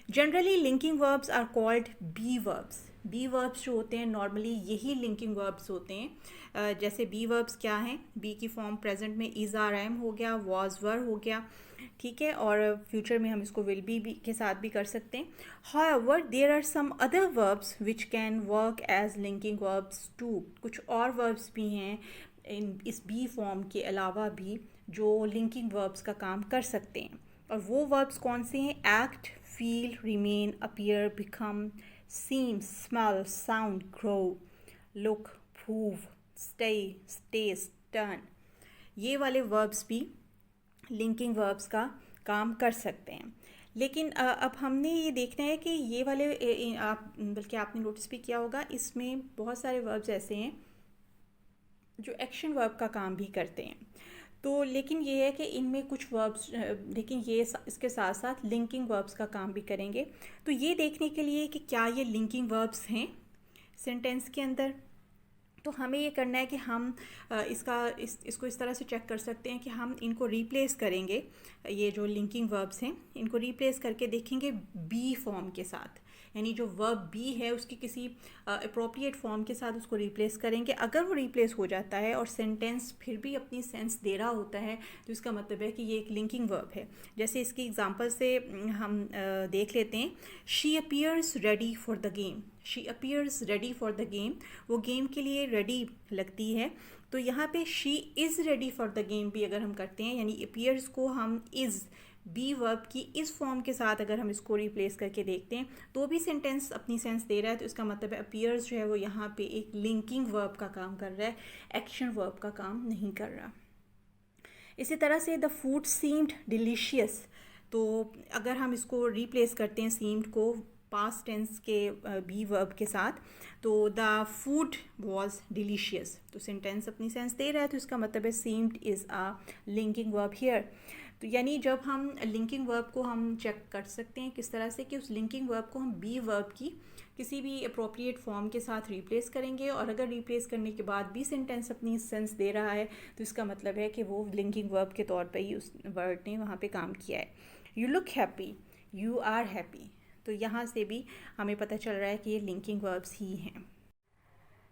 Generally linking verbs are called be verbs. Be verbs जो होते हैं नॉर्मली यही लिंकिंग वर्ब्स होते हैं। जैसे बी वर्ब्स क्या हैं, बी की फॉर्म प्रेजेंट में इज़ आर एम हो गया, वॉज वर हो गया, ठीक है, और फ्यूचर में हम इसको विल बी के साथ भी कर सकते हैं। However there are some other verbs which can work as linking verbs too. कुछ और वर्ब्स भी हैं इस बी फॉर्म के अलावा भी जो लिंकिंग वर्ब्स का काम कर सकते हैं। और वो वर्ब्स कौन से हैं? Act, feel, remain, appear, become, seem, smell, sound, grow, look, prove, stay, taste, turn. ये वाले वर्ब्स भी लिंकिंग वर्ब्स का काम कर सकते हैं। लेकिन अब हमने ये देखना है कि ये वाले आप बल्कि आपने नोटिस भी किया होगा, इसमें बहुत सारे वर्ब्स ऐसे हैं जो एक्शन वर्ब का काम भी करते हैं। तो लेकिन ये है कि इनमें कुछ वर्ब्स, लेकिन ये इसके साथ साथ लिंकिंग वर्ब्स का काम भी करेंगे। तो ये देखने के लिए कि क्या ये लिंकिंग वर्ब्स हैं सेंटेंस के अंदर, तो हमें ये करना है कि हम इसको इस तरह से चेक कर सकते हैं कि हम इनको रिप्लेस करेंगे। ये जो लिंकिंग वर्ब्स हैं इनको रिप्लेस करके देखेंगे बी फॉर्म के साथ, यानी जो वर्ब बी है उसकी किसी अप्रोप्रिएट फॉर्म के साथ उसको रिप्लेस करेंगे। अगर वो रिप्लेस हो जाता है और सेंटेंस फिर भी अपनी सेंस दे रहा होता है तो इसका मतलब है कि ये एक लिंकिंग वर्ब है। जैसे इसकी एग्जांपल से हम देख लेते हैं, she appears ready for the game. She appears ready for the game, वो गेम के लिए रेडी लगती है। तो यहाँ पे she is ready for the game भी अगर हम करते हैं, यानी अपीयर्स को हम इज़ बी वर्ब की इस फॉर्म के साथ अगर हम इसको रिप्लेस करके देखते हैं तो भी सेंटेंस अपनी सेंस दे रहा है। तो इसका मतलब है अपीयर्स जो है वो यहाँ पे एक लिंकिंग वर्ब का काम कर रहा है, एक्शन वर्ब का काम नहीं कर रहा। इसी तरह से द फूड सीम्ड डिलीशियस, तो अगर हम इसको रिप्लेस करते हैं सीम्ड को पास्ट टेंस के बी वर्ब के साथ, तो द फूड वॉज डिलीशियस, तो सेंटेंस अपनी सेंस दे रहा है। तो इसका मतलब है seemed is a linking verb here. तो यानी जब हम लिंकिंग वर्ब को हम चेक कर सकते हैं किस तरह से कि उस लिंकिंग वर्ब को हम बी वर्ब की किसी भी अप्रोप्रिएट फॉर्म के साथ रिप्लेस करेंगे, और अगर रिप्लेस करने के बाद भी सेंटेंस अपनी सेंस दे रहा है तो इसका मतलब है कि वो लिंकिंग वर्ब के तौर पर ही उस वर्ड ने वहाँ पे काम किया है। You look happy, you are happy, तो यहाँ से भी हमें पता चल रहा है कि ये लिंकिंग वर्ब्स ही हैं।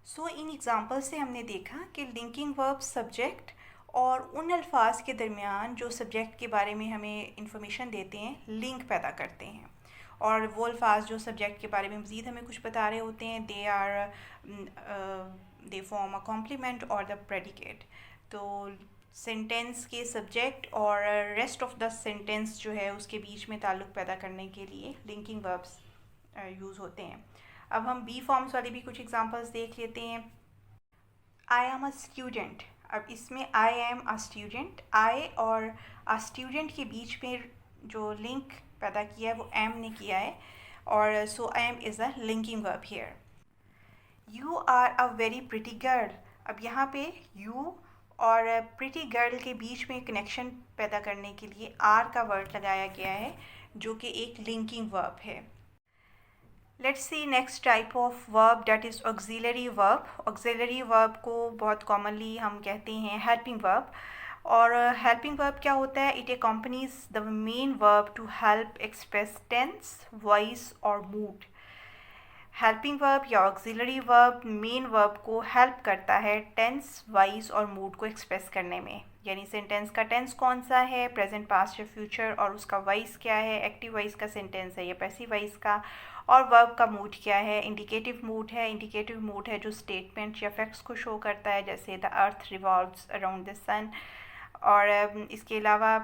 सो इन एग्जाम्पल से हमने देखा कि लिंकिंग वर्ब सब्जेक्ट और उन अल्फाज के दरमियान जो सब्जेक्ट के बारे में हमें इंफॉर्मेशन देते हैं लिंक पैदा करते हैं, और वो अल्फाज जो सब्जेक्ट के बारे में मज़ीद हमें कुछ बता रहे होते हैं दे फॉर्म अ कॉम्प्लीमेंट और द प्रेडिकेट। तो सेंटेंस के सब्जेक्ट और रेस्ट ऑफ द सेंटेंस जो है उसके बीच में ताल्लुक़ पैदा करने के लिए लिंकिंग वर्ब्स यूज़ होते हैं। अब हम बी फॉर्म्स वाली भी कुछ एग्जांपल्स देख लेते हैं। आई एम अ स्टूडेंट, अब इसमें आई एम अ स्टूडेंट, आई और अ स्टूडेंट के बीच में जो लिंक पैदा किया है वो एम ने किया है, और so am is a linking verb here. You are a very pretty girl, अब यहाँ पे यू और प्रिटी गर्ल के बीच में कनेक्शन पैदा करने के लिए आर का वर्ड लगाया गया है जो कि एक लिंकिंग वर्ब है। Let's see next type of verb that is auxiliary verb. Auxiliary verb को बहुत कॉमनली हम कहते हैं हेल्पिंग वर्ब, और हेल्पिंग वर्ब क्या होता है? It accompanies the main verb to help express tense, voice और मूड। हेल्पिंग वर्ब या ऑक्सिलरी वर्ब मेन वर्ब को हेल्प करता है टेंस, वॉइस और मूड को एक्सप्रेस करने में। यानी सेंटेंस का टेंस कौन सा है, प्रेजेंट, पास्ट या फ्यूचर, और उसका वॉइस क्या है, एक्टिव वॉइस का सेंटेंस है या पैसिव वॉइस का, और वर्ब का मूड क्या है, इंडिकेटिव मूड है। इंडिकेटिव मूड है जो स्टेटमेंट या फैक्ट्स को शो करता है, जैसे the earth revolves around the sun. और इसके अलावा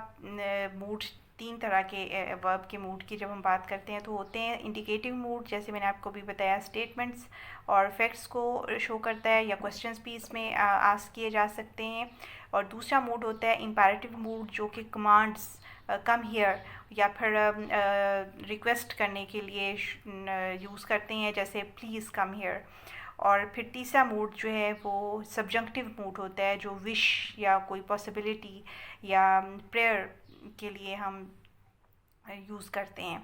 मूड, तीन तरह के वर्ब के मूड की जब हम बात करते हैं तो होते हैं इंडिकेटिव मूड, जैसे मैंने आपको भी बताया, स्टेटमेंट्स और फैक्ट्स को शो करता है, या क्वेश्चंस भी इसमें आस्क किए जा सकते हैं। और दूसरा मूड होता है इम्पेरेटिव मूड, जो कि कमांड्स, कम हियर, या फिर रिक्वेस्ट करने के लिए यूज़ करते हैं, जैसे प्लीज़ कम हियर। और फिर तीसरा मूड जो है वो सब्जंक्टिव मूड होता है, जो विश या कोई पॉसिबिलिटी या प्रेयर के लिए हम यूज़ करते हैं।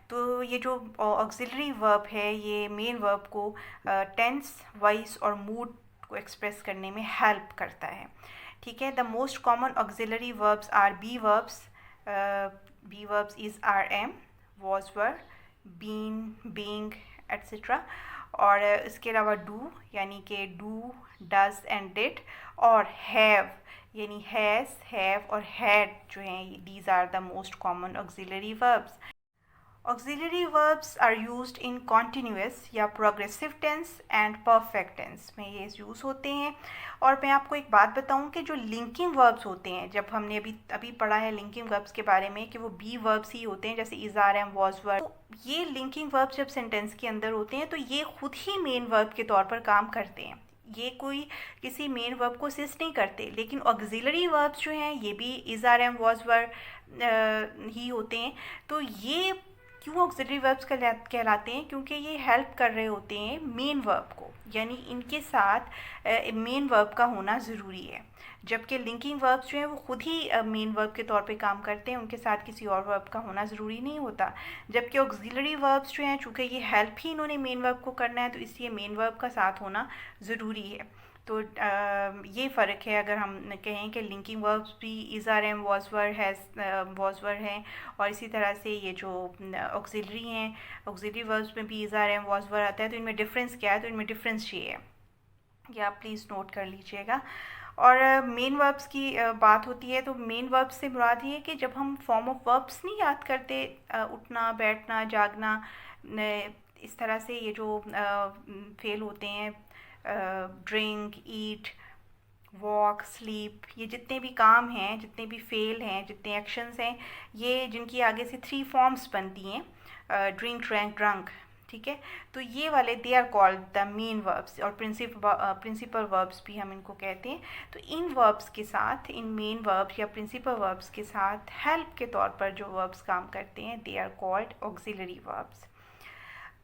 तो ये जो ऑक्सिलरी वर्ब है ये मेन वर्ब को टेंस, वॉइस और मूड को एक्सप्रेस करने में हेल्प करता है। ठीक है, the most common auxiliary verbs are be verbs. Be verbs is are am, was were, been, being etcetera. और इसके अलावा डू यानी कि डू, डज एंड डिड, और हैव यानी हैज़, हैव और हैड जो हैं, these are the most common auxiliary verbs. Auxiliary verbs are used in continuous या progressive tense and perfect tense में ये यूज़ होते हैं। और मैं आपको एक बात बताऊं कि जो लिंकिंग वर्ब्स होते हैं, जब हमने अभी पढ़ा है लिंकिंग वर्ब्स के बारे में कि वो बी वर्ब्स ही होते हैं, जैसे इज़, आर, एम, वॉज, वर। तो ये लिंकिंग वर्ब्स जब सेंटेंस के अंदर होते हैं तो ये खुद ही मेन वर्ब के तौर पर काम करते हैं, ये कोई किसी मेन वर्ब को असिस्ट नहीं करते। लेकिन ऑक्सिलरी वर्ब्स जो हैं ये भी इज़, आर, एम, वॉज, वर ही होते हैं। तो ये क्यों ऑक्सिलरी वर्ब्स कहलाते हैं? क्योंकि ये हेल्प कर रहे होते हैं मेन वर्ब को, यानी इनके साथ मेन वर्ब का होना ज़रूरी है। जबकि लिंकिंग वर्ब्स जो हैं वो खुद ही मेन वर्ब के तौर पे काम करते हैं, उनके साथ किसी और वर्ब का होना ज़रूरी नहीं होता। जबकि ऑक्सिलरी वर्ब्स जो हैं, चूँकि ये हेल्प ही इन्होंने मेन वर्ब को करना है, तो इसलिए मेन वर्ब का साथ होना ज़रूरी है। तो ये फ़र्क है। अगर हम कहें कि लिंकिंग वर्ब्स भी is, are, am, was, were, has, was, were हैं, और इसी तरह से ये जो ऑक्सिलरी हैं, ऑक्सिलरी वर्ब्स में भी इज़, आर, एम, वॉज, वर आता है। तो इनमें डिफरेंस क्या है? तो इनमें डिफरेंस ये है, ये आप प्लीज़ नोट कर लीजिएगा। और मेन वर्ब्स की बात होती है तो मेन वर्ब्स से मुराद ये है कि जब हम फॉर्म ऑफ वर्ब्स नहीं याद करते, उठना, बैठना, जागना, इस तरह से ये जो फेल होते हैं, ड्रिंक, ईट, वॉक, स्लीप, ये जितने भी काम हैं, जितने भी फेल हैं, जितने एक्शंस हैं, ये जिनकी आगे से 3 फॉर्म्स बनती हैं, ड्रिंक, ड्रैंक, ड्रंक। ठीक है, तो ये वाले they are called the main verbs, और प्रिंसिपल वर्ब्स भी हम इनको कहते हैं। तो इन वर्ब्स के साथ, इन मेन वर्ब्स या प्रिंसिपल वर्ब्स के साथ हेल्प के तौर पर जो वर्ब्स काम करते हैं, they are called auxiliary verbs.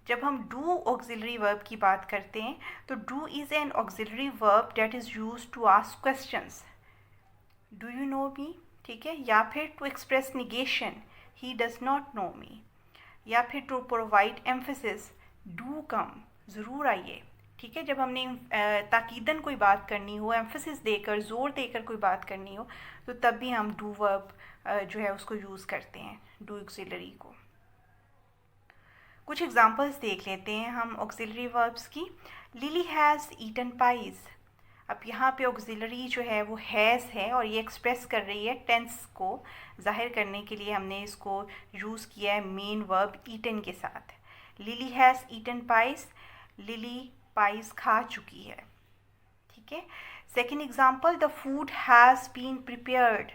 जब हम डू ऑक्सिलरी वर्ब की बात करते हैं तो do is an auxiliary verb that is used to ask questions, do you know me, ठीक है, या फिर to express negation, he does not know me, या फिर to provide emphasis, do come, ज़रूर आइए। ठीक है, जब हमने ताकीदन कोई बात करनी हो, एम्फेसिस देकर, ज़ोर देकर कोई बात करनी हो, तो तब भी हम डू वर्ब जो है उसको यूज़ करते हैं, डू ऑक्सिलरी को। कुछ एग्जांपल्स देख लेते हैं हम ऑक्सिलरी वर्ब्स की। Lily has eaten pies. अब यहाँ पे ऑक्सिलरी जो है वो हैज़ है, और ये एक्सप्रेस कर रही है टेंस को जाहिर करने के लिए हमने इसको यूज़ किया है मेन वर्ब ईटन के साथ। Lily has eaten pies, Lily pies खा चुकी है। ठीक है, second example, the food has been prepared,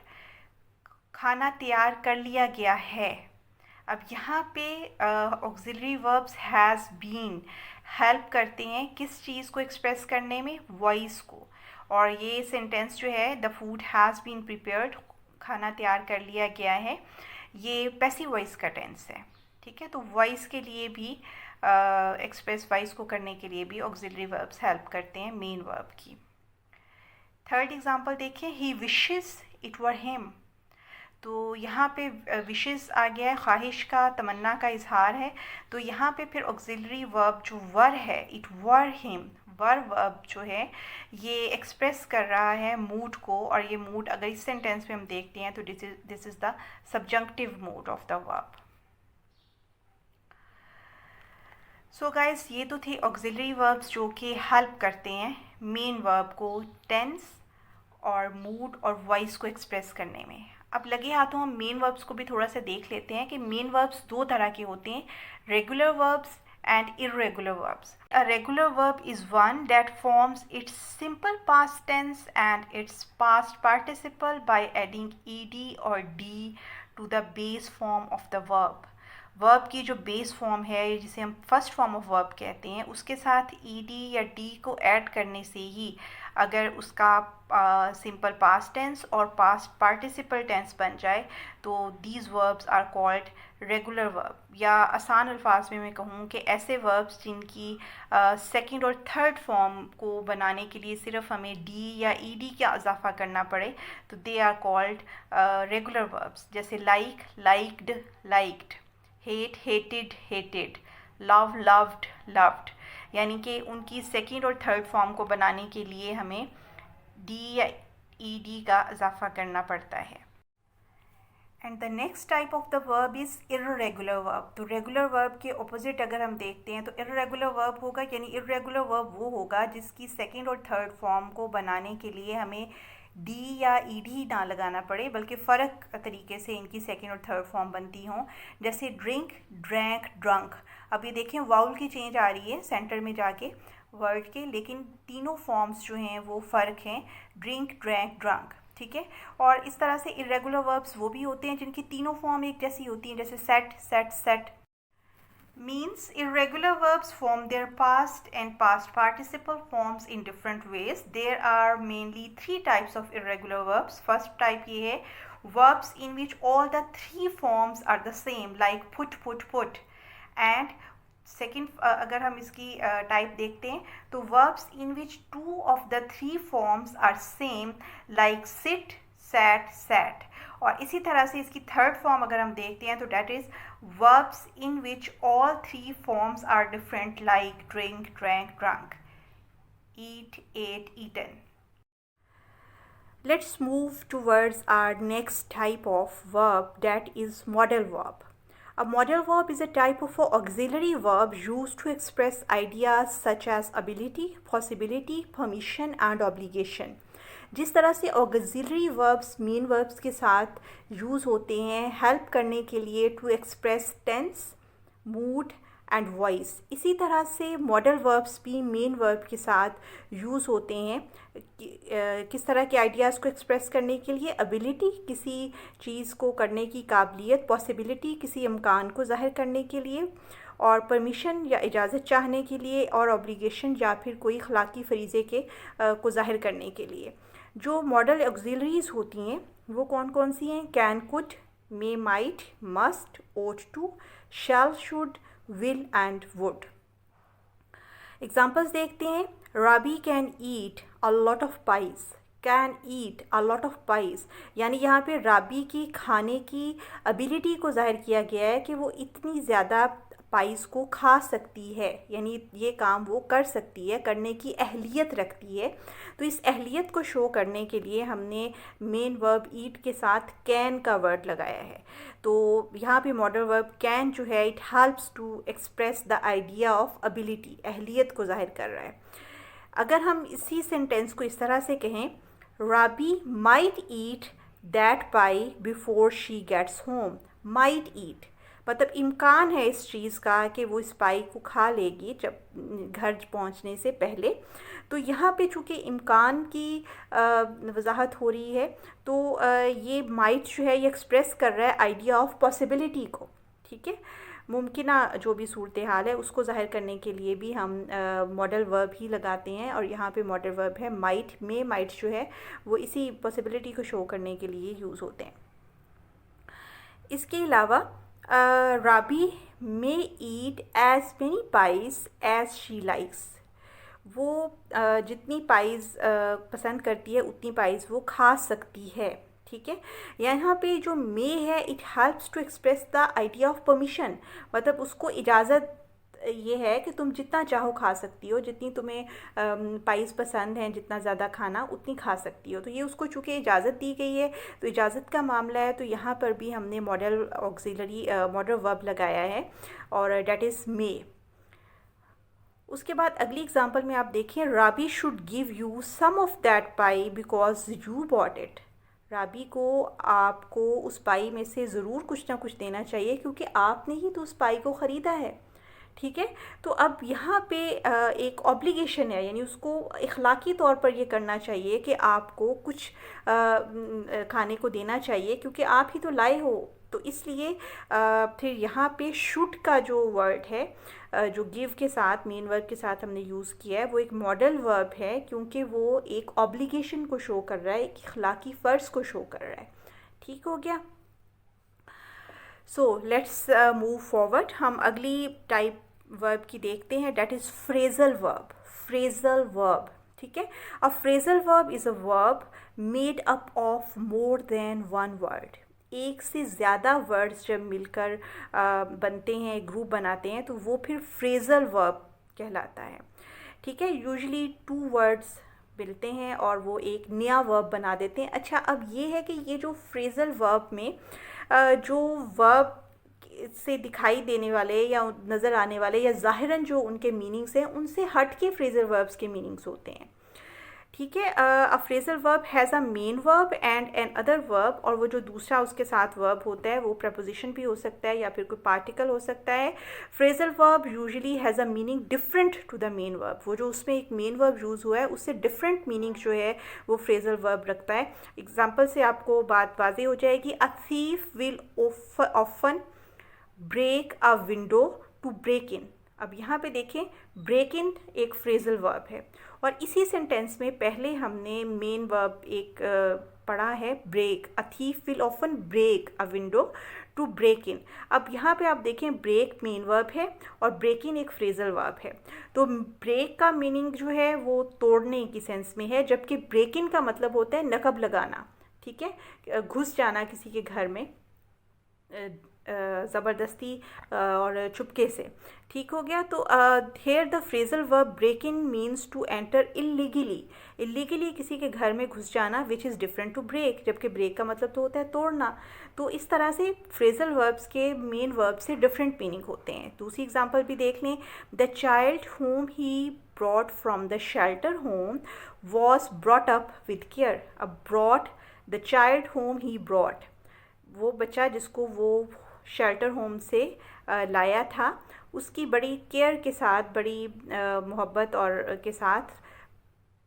खाना तैयार कर लिया गया है। अब यहाँ पे auxiliary verbs has been help करते हैं किस चीज़ को एक्सप्रेस करने में? वॉइस को। और ये सेंटेंस जो है, the food has been prepared, खाना तैयार कर लिया गया है, ये पैसिव वॉइस का टेंस है। ठीक है, तो वॉइस के लिए भी एक्सप्रेस वॉइस को करने के लिए भी ऑक्सिलरी वर्ब्स हेल्प करते हैं मेन वर्ब की। थर्ड एग्जाम्पल देखिए, ही विशेस इट वर हिम। तो यहाँ पे विशेस आ गया है, ख्वाहिश का, तमन्ना का इजहार है। तो यहाँ पे फिर ऑक्सिलरी वर्ब जो वर है, it were him, were verb जो है ये एक्सप्रेस कर रहा है मूड को, और ये मूड अगर इस सेंटेंस में हम देखते हैं तो this is the subjunctive mood off the verb. So guys, ये तो थे ऑक्सिलरी वर्ब्स जो कि हेल्प करते हैं मेन वर्ब को टेंस और मूड और वॉइस को एक्सप्रेस करने में। अब लगे हाथों हम मेन वर्ब्स को भी थोड़ा सा देख लेते हैं कि मेन वर्ब्स 2 तरह के होते हैं, regular verbs and irregular verbs. A regular verb is one that forms its simple past tense and its past participle by adding ed or d to the base form of the verb. Verb की जो base form है, जिसे हम first form of verb कहते हैं, उसके साथ ed या d को ऐड करने से ही अगर उसका सिंपल पास्ट टेंस और पास्ट पार्टिसिपल टेंस बन जाए तो these verbs are called regular verb. या आसान अल्फाज में मैं कहूँ कि ऐसे वर्ब्स जिनकी सेकंड और थर्ड फॉर्म को बनाने के लिए सिर्फ हमें डी या ईडी का इजाफा करना पड़े तो they are called regular verbs. जैसे like, liked, liked. Hate hated hated, love loved loved, यानी कि उनकी सेकंड और थर्ड फॉर्म को बनाने के लिए हमें डी या ईडी का इजाफा करना पड़ता है। And the next type of the verb is irregular verb. तो रेगुलर वर्ब के ऑपोजिट अगर हम देखते हैं तो इर्रेगुलर वर्ब होगा, यानी इर्रेगुलर वर्ब वो होगा जिसकी सेकंड और थर्ड फॉर्म को बनाने के लिए हमें डी या ईडी ना लगाना पड़े, बल्कि फ़र्क तरीके से इनकी सेकंड और थर्ड फॉर्म बनती हों। जैसे ड्रिंक, ड्रैंक, ड्रंक। अब ये देखें वाउल की चेंज आ रही है सेंटर में जाके वर्ड के, लेकिन तीनों फॉर्म्स जो हैं वो फ़र्क हैं, ड्रिंक, ड्रैंक, ड्रंक, ठीक है। और इस तरह से इरेगुलर वर्ब्स वो भी होते हैं जिनकी तीनों फॉर्म एक जैसी होती हैं, जैसे set, set, set. Means irregular verbs form their past and past participle forms in different ways. There are mainly three types of irregular verbs. First type ये है verbs in which all the three forms are the same, like put. And second, अगर हम इसकी type देखते हैं तो verbs in which two of the three forms are same, like sit, sat, sat. और इसी तरह से इसकी थर्ड फॉर्म अगर हम देखते हैं तो that is verbs in which all three forms are different, like drink, drank, drunk, eat, ate, eaten. Let's move towards our next type of verb, that is modal verb. A modal verb is a type of auxiliary verb used to express ideas such as ability, possibility, permission and obligation. जिस तरह से auxiliary verbs main verbs के साथ use होते हैं help करने के लिए to express tense, mood and voice, इसी तरह से मॉडल वर्ब्स भी मेन वर्ब के साथ यूज़ होते हैं किस तरह के आइडियाज़ को एक्सप्रेस करने के लिए। एबिलिटी, किसी चीज़ को करने की काबिलियत, पॉसिबिलिटी, किसी इम्कान को ज़ाहिर करने के लिए, और परमिशन या इजाज़त चाहने के लिए, और ऑब्लिगेशन या फिर कोई अखलाकी फरीज़े के को ज़ाहिर करने के लिए। जो मॉडल ऑक्सिलरीज होती हैं वो कौन कौन सी हैं? Can, could, may, might, must, ought to, shall, should, will and would. Examples देखते हैं। Rabi can eat a lot of pies, can eat a lot of pies, यानी यहाँ पे राबी की खाने की एबिलिटी को ज़ाहिर किया गया है कि वो इतनी ज़्यादा पाइस को खा सकती है, यानी ये काम वो कर सकती है, करने की अहलियत रखती है। तो इस अहलियत को शो करने के लिए हमने मेन वर्ब ईट के साथ कैन का वर्ड लगाया है। तो यहाँ पे मॉडल वर्ब कैन जो है it helps to express the idea of ability, अहलियत को जाहिर कर रहा है। अगर हम इसी सेंटेंस को इस तरह से कहें, Rabi might eat that pie before she gets home. Might eat मतलब इम्कान है इस चीज़ का कि वो इस पाई को खा लेगी जब घर पहुंचने से पहले। तो यहाँ पे चूँकि इम्कान की वजाहत हो रही है तो ये माइट जो है ये एक्सप्रेस कर रहा है आइडिया ऑफ पॉसिबिलिटी को, ठीक है। मुमकिना जो भी सूरत हाल है उसको ज़ाहिर करने के लिए भी हम मॉडल वर्ब ही लगाते हैं, और यहाँ पे मॉडल वर्ब है माइट। मे, माइट जो है वो इसी पॉसिबिलिटी को शो करने के लिए यूज़ होते हैं। इसके अलावा Rabi may eat as many pies as she likes, वो जितनी पाइज पसंद करती है उतनी पाइज वो खा सकती है, ठीक है। यहाँ पे जो मे है it helps to express the idea of permission, मतलब उसको इजाज़त ये है कि तुम जितना चाहो खा सकती हो, जितनी तुम्हें पाइस पसंद हैं, जितना ज़्यादा खाना उतनी खा सकती हो। तो ये उसको चूँकि इजाज़त दी गई है तो इजाज़त का मामला है, तो यहाँ पर भी हमने मॉडल ऑक्सिलरी मॉडल वर्ब लगाया है और डेट इज़ मे। उसके बाद अगली एग्जांपल में आप देखिए, Rabi should give you some of that pie because you bought it. Rabi को आपको उस पाई में से ज़रूर कुछ ना कुछ देना चाहिए क्योंकि आपने ही तो उस पाई को ख़रीदा है, ठीक है। तो अब यहाँ पे एक ऑब्लिगेशन है, यानी उसको इखलाकी तौर पर ये करना चाहिए कि आपको कुछ खाने को देना चाहिए क्योंकि आप ही तो लाए हो। तो इसलिए फिर यहाँ पे शुड का जो वर्ड है जो गिव के साथ मेन वर्ब के साथ हमने यूज़ किया है वो एक मॉडल वर्ब है क्योंकि वो एक ऑब्लिगेशन को शो कर रहा है, एक इखलाकी फ़र्ज़ को शो कर रहा है। ठीक हो गया। So let's move forward. हम अगली टाइप वर्ब की देखते हैं, that is phrasal verb. Phrasal verb, ठीक है। A phrasal verb is a verb made up of more than one word. एक से ज़्यादा वर्ड्स जब मिलकर बनते हैं, ग्रुप बनाते हैं, तो वो फिर फ्रेजल वर्ब कहलाता है। ठीक है, यूजुअली 2 वर्ड्स मिलते हैं और वो एक नया वर्ब बना देते हैं। अच्छा, अब ये है कि ये जो फ्रेजल वर्ब में जो वर्ब से दिखाई देने वाले या नज़र आने वाले या ज़ाहिरन जो उनके मीनिंग्स हैं, उनसे हट के फ्रेजल वर्ब्स के मीनिंग्स होते हैं। ठीक है, a phrasal verb has a main verb and an other verb, और वो जो दूसरा उसके साथ वर्ब होता है वो प्रपोजिशन भी हो सकता है या फिर कोई पार्टिकल हो सकता है। Phrasal verb usually has a meaning different to the main verb. वो जो उसमें एक मेन वर्ब यूज़ हुआ है उससे डिफरेंट मीनिंग जो है वो फ्रेजल वर्ब रखता है। एग्जाम्पल से आपको बात वाज़ेह हो जाएगी। A thief will often break a window to break in. अब यहाँ पे देखें, ब्रेक इन एक फ्रेजल वर्ब है और इसी सेंटेंस में पहले हमने मेन वर्ब एक पढ़ा है, break. A thief will often break a window to break in. अब यहाँ पे आप देखें, ब्रेक मेन वर्ब है और ब्रेक इन एक फ्रेजल वर्ब है। तो ब्रेक का मीनिंग जो है वो तोड़ने की सेंस में है, जबकि ब्रेक इन का मतलब होता है नकब लगाना। ठीक है, घुस जाना किसी के घर में ज़बरदस्ती और चुपके से। ठीक हो गया। तो here the phrasal verb break in means to enter illegally. Illegally किसी के घर में घुस जाना, which is different to break, जबकि ब्रेक का मतलब तो होता है तोड़ना। तो इस तरह से फ्रेजल वर्ब्स के मेन वर्ब से डिफरेंट मीनिंग होते हैं। दूसरी एग्जांपल भी देख लें। The child whom he brought from the shelter home was brought up with care। अब brought, the child whom he brought, वो बच्चा जिसको वो शेल्टर होम से लाया था, उसकी बड़ी केयर के साथ, बड़ी मोहब्बत और के साथ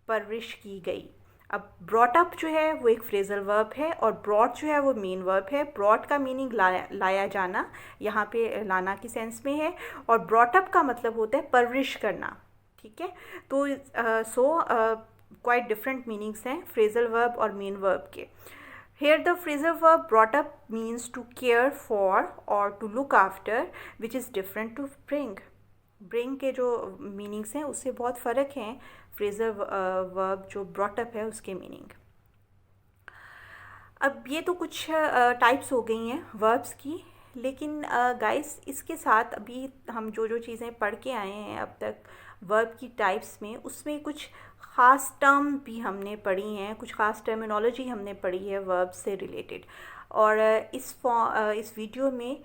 परवरिश की गई। अब ब्रॉट अप जो है वो एक फ्रेजल वर्ब है और ब्रॉट जो है वो मेन वर्ब है। ब्रॉट का मीनिंग लाया जाना, यहाँ पे लाना की सेंस में है, और ब्रॉट अप का मतलब होता है परवरिश करना। ठीक है, तो क्वाइट डिफरेंट मीनिंग्स हैं फ्रेजल वर्ब और मेन वर्ब के। Here the phrasal verb brought up means to care for or to look after, which is different to bring। Bring के जो मीनिंग्स हैं उससे बहुत फ़र्क हैं फ्रेजल वर्ब जो brought up है उसके मीनिंग। अब ये तो कुछ टाइप्स हो गई हैं वर्ब्स की, लेकिन गाइस इसके साथ अभी हम जो जो चीज़ें पढ़ के आए हैं अब तक वर्ब की टाइप्स में, उसमें कुछ ख़ास टर्म भी हमने पढ़ी हैं, कुछ ख़ास टर्मिनोलॉजी हमने पढ़ी है वर्ब से रिलेटेड। और इस वीडियो में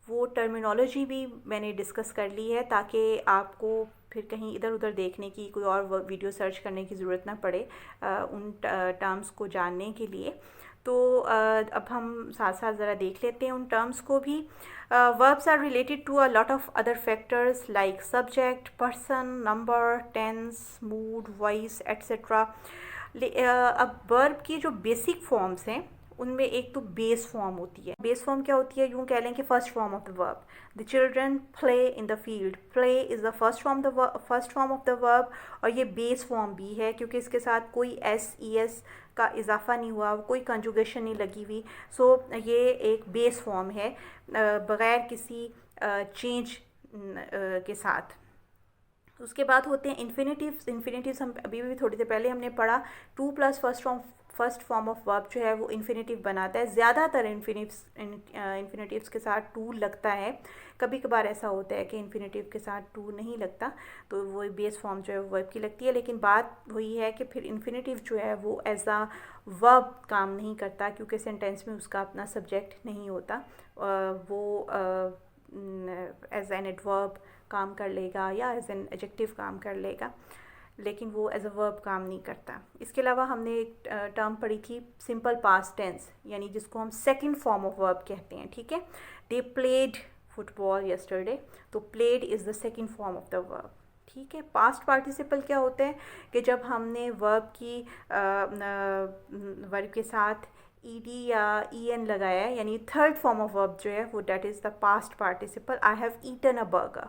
वो टर्मिनोलॉजी भी मैंने डिस्कस कर ली है ताकि आपको फिर कहीं इधर उधर देखने की, कोई और वीडियो सर्च करने की ज़रूरत ना पड़े उन टर्म्स को जानने के लिए। तो अब हम साथ साथ ज़रा देख लेते हैं उन टर्म्स को भी। verbs are related to a lot of other factors like subject, person, number, tense, mood, voice, etc. अब verb की जो बेसिक फॉर्म्स हैं उनमें एक तो बेस फॉर्म होती है। बेस फॉर्म क्या होती है, यूँ कह लें कि first form of the verb. The children play in the field, play is the first form of the verb, और ये बेस फॉर्म भी है क्योंकि इसके साथ कोई एस का इजाफा नहीं हुआ, कोई कंजुगेशन नहीं लगी हुई। सो ये एक बेस फॉर्म है बग़ैर किसी चेंज के साथ। उसके बाद होते हैं इन्फिनेटिव्स। इन्फिनेटिव्स हम अभी भी थोड़ी देर पहले हमने पढ़ा। 2 plus first form of verb जो है वो इन्फिनेटिव बनाता है। ज़्यादातर इन्फिनेटिव्स के साथ टू लगता है, कभी कभार ऐसा होता है कि इन्फिनेटिव के साथ टू नहीं लगता, तो वो बेस फॉर्म जो है वो वर्ब की लगती है। लेकिन बात वही है कि फिर इन्फिनेटिव जो है वो एज आ वर्ब काम नहीं करता क्योंकि सेंटेंस में उसका अपना सब्जेक्ट नहीं होता। वो एज एन एडवर्ब काम कर लेगा या एज एन एडजेक्टिव काम कर लेगा, लेकिन वो एज अ वर्ब काम नहीं करता। इसके अलावा हमने एक टर्म पढ़ी थी सिंपल पास्ट टेंस, यानी जिसको हम सेकंड फॉर्म ऑफ वर्ब कहते हैं। ठीक है, दे प्लेड फुटबॉल यस्टरडे, तो played is the second form of the verb. ठीक है, पास्ट पार्टिसिपल क्या होते हैं कि जब हमने वर्ब के साथ ईडी या ईएन लगाया है, यानी थर्ड फॉर्म ऑफ वर्ब जो है वो that is the past participle. I have eaten a burger,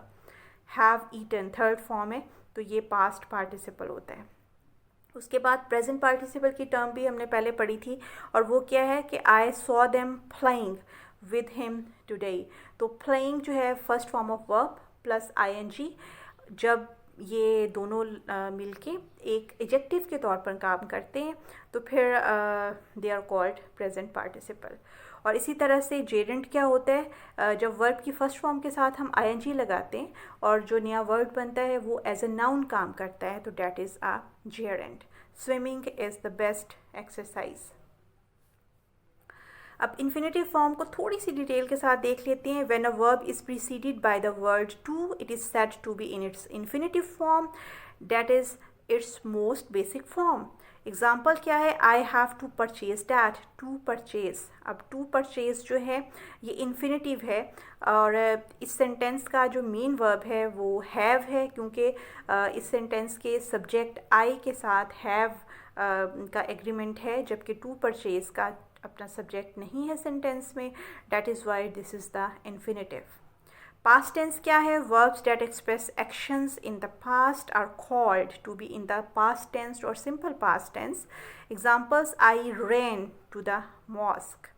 have eaten third form है, तो ये पास्ट पार्टिसिपल होता है। उसके बाद प्रेजेंट पार्टिसिपल की टर्म भी हमने पहले पढ़ी थी, और वो क्या है कि I saw them playing with him today. तो प्लेइंग जो है first form of verb plus ING, जब ये दोनों मिलके एक एडजेक्टिव के तौर पर काम करते हैं तो फिर they are called present participle. और इसी तरह से जेरेंट क्या होता है, जब वर्ब की फर्स्ट फॉर्म के साथ हम आईएनजी लगाते हैं और जो नया वर्ड बनता है वो एज अ नाउन काम करता है, तो that is a gerund. Swimming is the best exercise. अब इन्फिनेटिव फॉर्म को थोड़ी सी डिटेल के साथ देख लेते हैं. When a verb is preceded by the word to, it is said to be in its infinitive form, that is its most basic form. Example क्या है, I have to purchase that, to purchase. अब to purchase जो है ये infinitive है और इस sentence का जो मेन वर्ब है वो हैव है, क्योंकि इस सेंटेंस के सब्जेक्ट आई के साथ हैव का एग्रीमेंट है, जबकि टू परचेज का अपना सब्जेक्ट नहीं है सेंटेंस में. That is why this is the infinitive. Past tense क्या है, verbs that express actions in the past are called to be in the past tense और simple past tense. Examples, I ran to the mosque.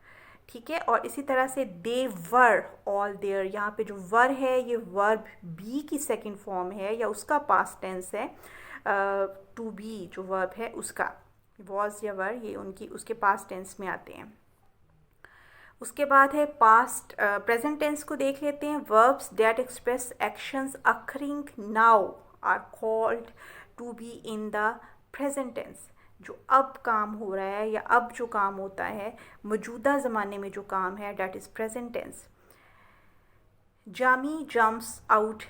ठीक है, और इसी तरह से दे were all there, यहाँ पे जो वर है ये वर्ब बी की सेकेंड फॉर्म है या उसका पास्ट टेंस है. टू बी जो वर्ब है उसका, वॉज या वर ये उनकी उसके पास्ट टेंस में आते हैं. उसके बाद है पास्ट प्रेजेंट टेंस को देख लेते हैं. Verbs that express actions occurring now are called to be in the present tense. जो अब काम हो रहा है या अब जो काम होता है, मौजूदा ज़माने में जो काम है, that is present tense. Jamie jumps out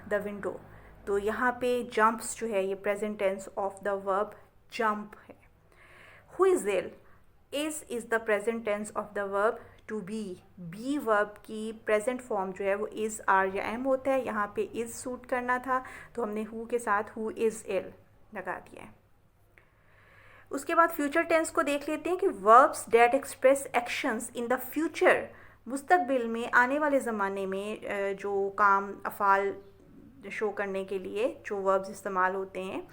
the window. तो यहाँ पे जम्प्स जो है ये present tense of the verb jump है. Who is ill, is the present tense of the verb to be. Be verb की प्रेजेंट फॉर्म जो है वो इज़, आर या एम होता है. यहाँ पे इज़ सूट करना था तो हमने हु के साथ हु इज़ इल लगा दिया है. उसके बाद फ्यूचर टेंस को देख लेते हैं कि verbs that express actions in the future, मुस्तकबिल में, आने वाले ज़माने में जो काम अफ़ाल शो करने के लिए जो वर्ब्स इस्तेमाल होते हैं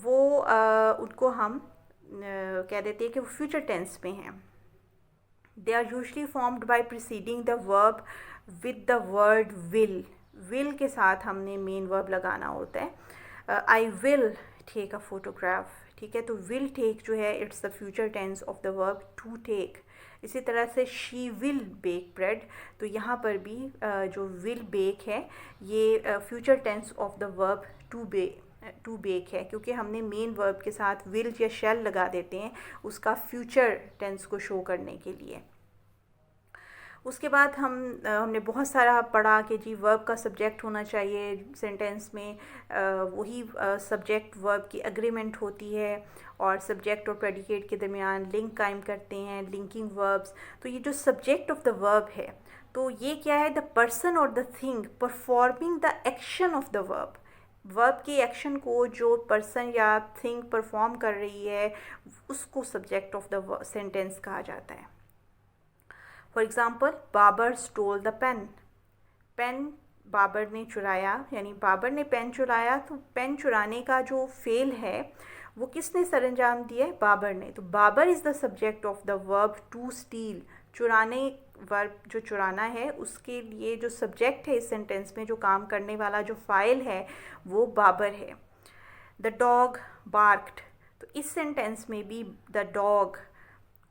वो उनको हम कह देते हैं कि वो फ्यूचर टेंस में हैं. They are usually formed by preceding the verb with the word will. Will के साथ हमने मेन वर्ब लगाना होता है. I will take a photograph. ठीक है, तो विल टेक जो है it's the future tense of the verb to take. इसी तरह से शी विल बेक ब्रेड. तो यहाँ पर भी जो विल बेक है ये future tense of the verb to bake है, क्योंकि हमने मेन वर्ब के साथ विल या शैल लगा देते हैं उसका फ्यूचर टेंस को शो करने के लिए. उसके बाद हमने बहुत सारा पढ़ा कि जी वर्ब का सब्जेक्ट होना चाहिए सेंटेंस में. वही सब्जेक्ट वर्ब की एग्रीमेंट होती है और सब्जेक्ट और प्रेडिकेट के दरमियान लिंक कायम करते हैं, लिंकिंग वर्ब्स. तो ये जो सब्जेक्ट ऑफ द वर्ब है तो ये क्या है, द पर्सन और the thing performing the action of the verb. Verb के एक्शन को जो पर्सन या थिंग परफॉर्म कर रही है उसको सब्जेक्ट ऑफ द सेंटेंस कहा जाता है. For example, Babar stole the pen. Pen Babar ने चुराया, यानी बाबर ने पेन चुराया. तो पेन चुराने का जो फेल है वो किसने सरंजाम दिया है, बाबर ने. तो Babar is the subject of the verb to steal. चुराने वर्ब जो चुराना है उसके लिए जो सब्जेक्ट है इस सेंटेंस में, जो काम करने वाला जो फाइल है वो बाबर है. The dog barked. तो इस सेंटेंस में भी द डॉग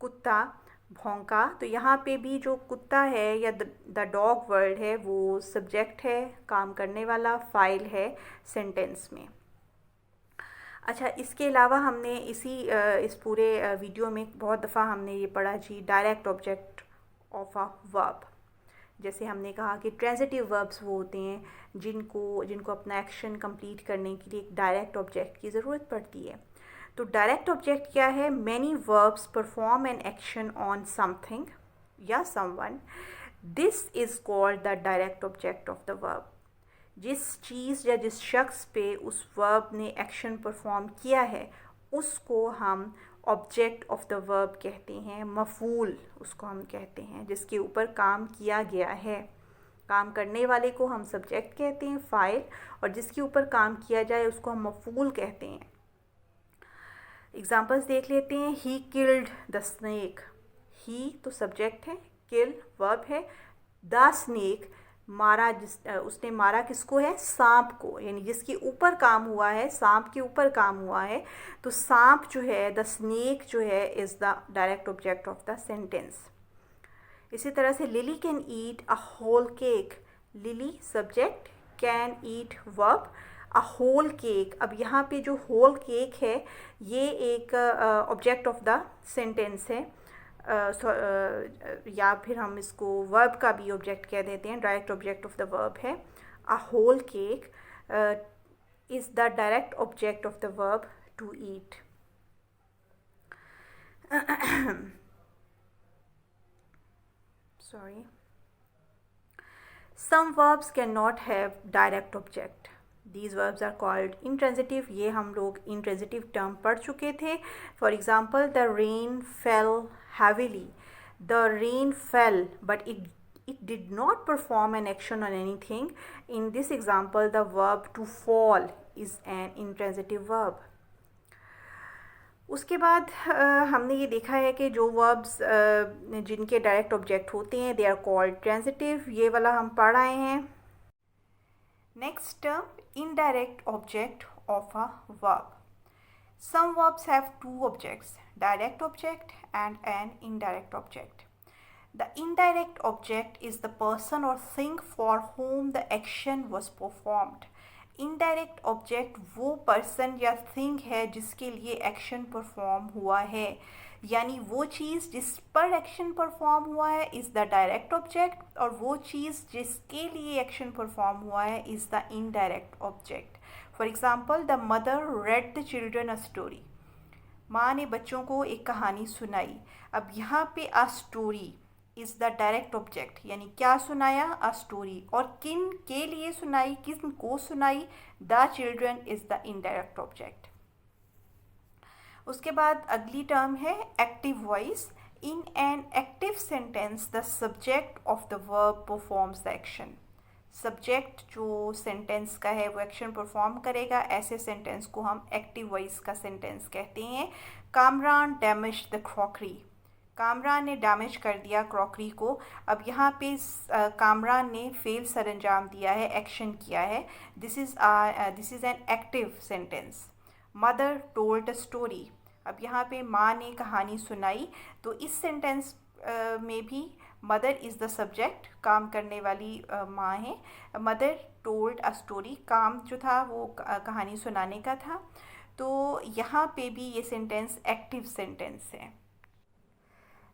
कुत्ता भौंका. तो यहाँ पे भी जो कुत्ता है या द डॉग वर्ड है वो सब्जेक्ट है, काम करने वाला फाइल है सेंटेंस में. अच्छा, इसके अलावा हमने इस पूरे वीडियो में बहुत दफ़ा हमने ये पढ़ा जी direct object of a verb. जैसे हमने कहा कि ट्रांजिटिव वर्ब्स वो होते हैं जिनको अपना एक्शन कंप्लीट करने के लिए एक डायरेक्ट ऑब्जेक्ट की ज़रूरत पड़ती है. तो डायरेक्ट ऑब्जेक्ट क्या है, many verbs perform an action on something या someone. This is called the direct object of the verb. जिस चीज़ या जिस शख्स पे उस वर्ब ने एक्शन परफॉर्म किया है उसको हम ऑब्जेक्ट ऑफ द वर्ब कहते हैं. मफूल उसको हम कहते हैं जिसके ऊपर काम किया गया है. काम करने वाले को हम सब्जेक्ट कहते हैं, फाइल, और जिसके ऊपर काम किया जाए उसको हम मफूल कहते हैं. एग्जाम्पल्स देख लेते हैं. He killed the snake. He तो सब्जेक्ट है, किल वर्ब है. द स्नेक मारा, उसने मारा किसको है, सांप को, यानी जिसके ऊपर काम हुआ है, सांप के ऊपर काम हुआ है. तो सांप जो है, द स्नेक जो है, is the direct object of the sentence. इसी तरह से Lily can eat a whole cake, Lily subject, can eat verb, a whole cake. अब यहाँ पे जो होल केक है ये एक ऑब्जेक्ट ऑफ द सेंटेंस है, या फिर हम इसको वर्ब का भी ऑब्जेक्ट कह देते हैं, direct object of the verb है। A whole cake is the direct object of the verb to eat. Sorry. Some verbs cannot have direct object. These verbs are called intransitive. ये हम लोग intransitive term पढ़ चुके थे. For example, the rain fell heavily. The rain fell, but it did not perform an action on anything. In this example, the verb to fall is an intransitive verb. उसके बाद हमने ये देखा है कि जो वर्ब्स जिनके डायरेक्ट ऑब्जेक्ट होते हैं दे आर कॉल्ड ट्रांजिटिव, ये वाला हम पढ़ आए हैं. Next term, indirect object of a verb. Some verbs have two objects, direct object and an indirect object. The indirect object is the person or thing for whom the action was performed. Indirect object वो person या thing है जिसके लिए action perform हुआ है, यानी वो चीज़ जिस पर एक्शन परफॉर्म हुआ है इज़ द डायरेक्ट ऑब्जेक्ट, और वो चीज़ जिसके लिए एक्शन परफॉर्म हुआ है is the indirect object. For example, the mother read the children a story. माँ ने बच्चों को एक कहानी सुनाई. अब यहाँ पे a story is the direct object, यानी क्या सुनाया, अ स्टोरी, और किन के लिए सुनाई, किन को सुनाई, the children is the indirect object. उसके बाद अगली टर्म है active voice. In an active sentence the subject of the verb performs the action. Subject जो सेंटेंस का है वो एक्शन परफॉर्म करेगा, ऐसे सेंटेंस को हम एक्टिव वॉइस का सेंटेंस कहते हैं. Kamran damage the crockery. Kamran ने डैमेज कर दिया क्रॉकरी को. अब यहाँ पे कामरान ने फेल सरंजाम दिया है, एक्शन किया है. This is an active sentence. Mother told a story. अब यहाँ पे माँ ने कहानी सुनाई, तो इस सेंटेंस में भी मदर इज़ द सब्जेक्ट, काम करने वाली माँ है. मदर टोल्ड अ स्टोरी, काम जो था वो कहानी सुनाने का था. तो यहाँ पे भी ये सेंटेंस एक्टिव सेंटेंस है.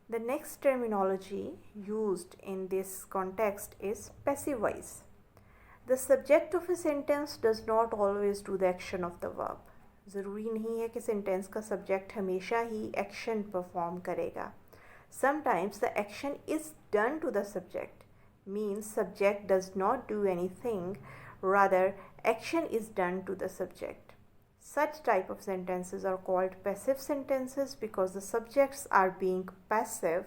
The next terminology used in this context is passive voice. The subject of a sentence does not always do the action of the verb. ज़रूरी नहीं है कि सेंटेंस का सब्जेक्ट हमेशा ही एक्शन परफॉर्म करेगा. Sometimes the action is done to the subject, means subject does not do anything, rather action is done to the subject. Such type of sentences are called passive sentences because the subjects are being passive,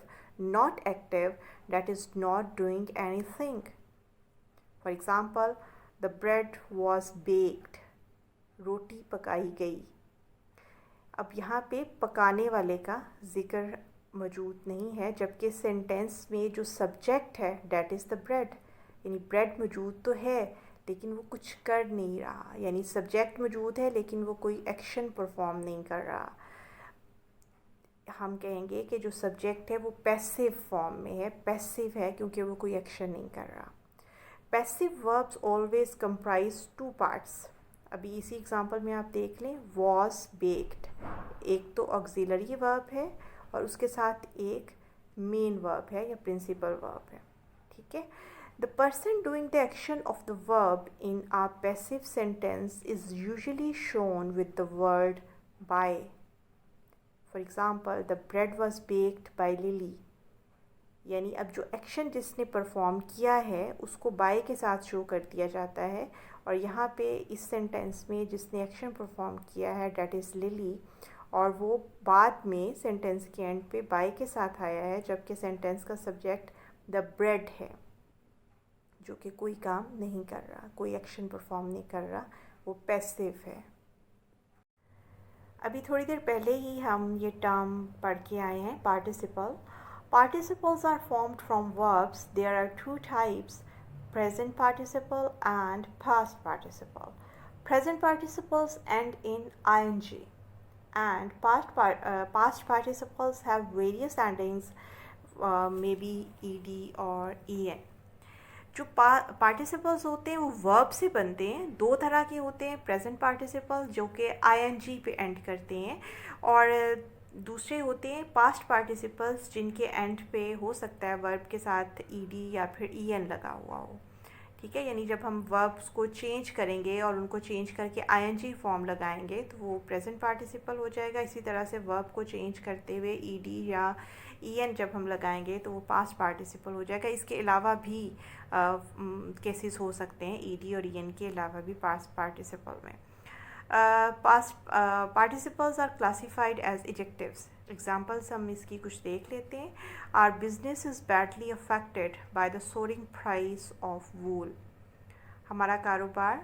not active, that is not doing anything. For example, the bread was baked. रोटी पकाई गई. अब यहाँ पे पकाने वाले का जिक्र मौजूद नहीं है, जबकि सेंटेंस में जो सब्जेक्ट है डेट इज़ द ब्रेड, यानी ब्रेड मौजूद तो है लेकिन वो कुछ कर नहीं रहा, यानी सब्जेक्ट मौजूद है लेकिन वो कोई एक्शन परफॉर्म नहीं कर रहा. हम कहेंगे कि जो सब्जेक्ट है वो पैसिव फॉर्म में है, पैसिव है क्योंकि वो कोई एक्शन नहीं कर रहा. Passive verbs always comprise two parts. अभी इसी एग्जांपल में आप देख लें, वॉज बेक्ड, एक तो ऑक्सिलरी वर्ब है और उसके साथ एक मेन वर्ब है या प्रिंसिपल वर्ब है. ठीक है. The person doing the action of the verb in a passive sentence is usually shown with the word by. For example, the bread was baked by Lily. यानी अब जो action जिसने perform किया है उसको बाय के साथ शो कर दिया जाता है, और यहाँ पे इस सेंटेंस में जिसने एक्शन परफॉर्म किया है डेट इज़ लिली, और वो बाद में सेंटेंस के एंड पे बाय के साथ आया है, जबकि सेंटेंस का सब्जेक्ट द ब्रेड है जो कि कोई काम नहीं कर रहा, कोई एक्शन परफॉर्म नहीं कर रहा, वो पैसिव है. अभी थोड़ी देर पहले ही हम ये टर्म पढ़ के आए हैं, participle. Participles are formed from verbs. There are two types, present participle and past participle. Present participles end in ing and past participles have various endings. May be ED और ईएन। जो पार्टिसिपल्स होते हैं वो verb से बनते हैं, दो तरह के होते हैं। प्रेजेंट पार्टिसिपल जो कि आईएनजी पे एंड करते हैं, और दूसरे होते हैं पास्ट पार्टिसिपल्स जिनके एंड पे हो सकता है वर्ब के साथ ईडी या फिर ईएन लगा हुआ हो। ठीक है, यानी जब हम वर्ब्स को चेंज करेंगे और उनको चेंज करके आईएनजी फॉर्म लगाएंगे तो वो प्रेजेंट पार्टिसिपल हो जाएगा। इसी तरह से वर्ब को चेंज करते हुए ईडी या ईएन जब हम लगाएंगे तो वो पास्ट पार्टिसिपल हो जाएगा। इसके अलावा भी केसेस हो सकते हैं ईडी और ईएन के अलावा भी पास्ट पार्टिसिपल में। Past participles are classified as adjectives. Examples हम इसकी कुछ देख लेते हैं। Our business is badly affected by the soaring price of wool. हमारा कारोबार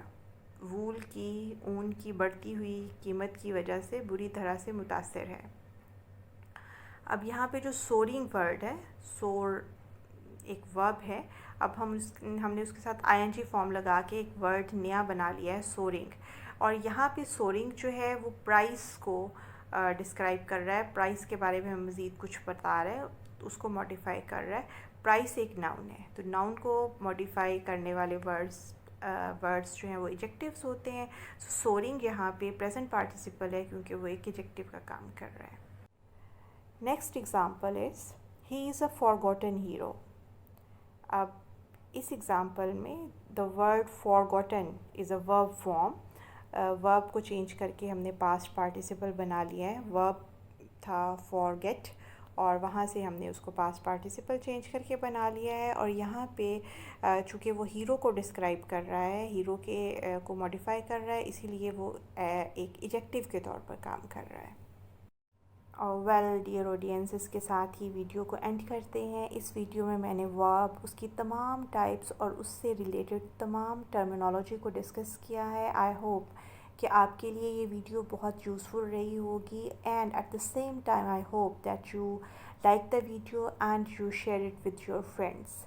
वूल की, ऊन की बढ़ती हुई कीमत की वजह से बुरी तरह से मुतासर है। अब यहाँ पे जो सोरिंग वर्ड है, सोर एक वर्ब है। अब हमने उसके साथ आईएनजी फॉर्म लगा के एक वर्ड नया बना लिया है, सोरिंग। और यहाँ पे सोरिंग जो है वो प्राइस को डिस्क्राइब कर रहा है, प्राइस के बारे में हमें मज़ीद कुछ बता रहा है, तो उसको मॉडिफाई कर रहा है। प्राइस एक नाउन है, तो नाउन को मॉडिफाई करने वाले वर्ड्स जो हैं वो एडजेक्टिव्स होते हैं। सोरिंग यहाँ पे प्रेजेंट पार्टिसिपल है क्योंकि वो एक एडजेक्टिव का काम कर रहा है। Next example is he is a forgotten hero. अब इस एग्ज़ाम्पल में the word forgotten is a verb form. Verb को चेंज करके हमने पास्ट पार्टिसिपल बना लिया है। वर्ब था फॉरगेट और वहाँ से हमने उसको पास्ट पार्टिसिपल चेंज करके बना लिया है। और यहाँ पे चूँकि वो हीरो को डिस्क्राइब कर रहा है, हीरो के को मॉडिफाई कर रहा है, इसीलिए वो एक एडजेक्टिव के तौर पर काम कर रहा है। और वेल डियर ऑडियंसेस के साथ ही वीडियो को एंड करते हैं। इस वीडियो में मैंने वर्ब, उसकी तमाम टाइप्स और उससे रिलेटेड तमाम टर्मिनोलॉजी को डिस्कस किया है। आई होप कि आपके लिए ये वीडियो बहुत यूज़फुल रही होगी, and at the same time I hope that you like the video and you share it with your friends.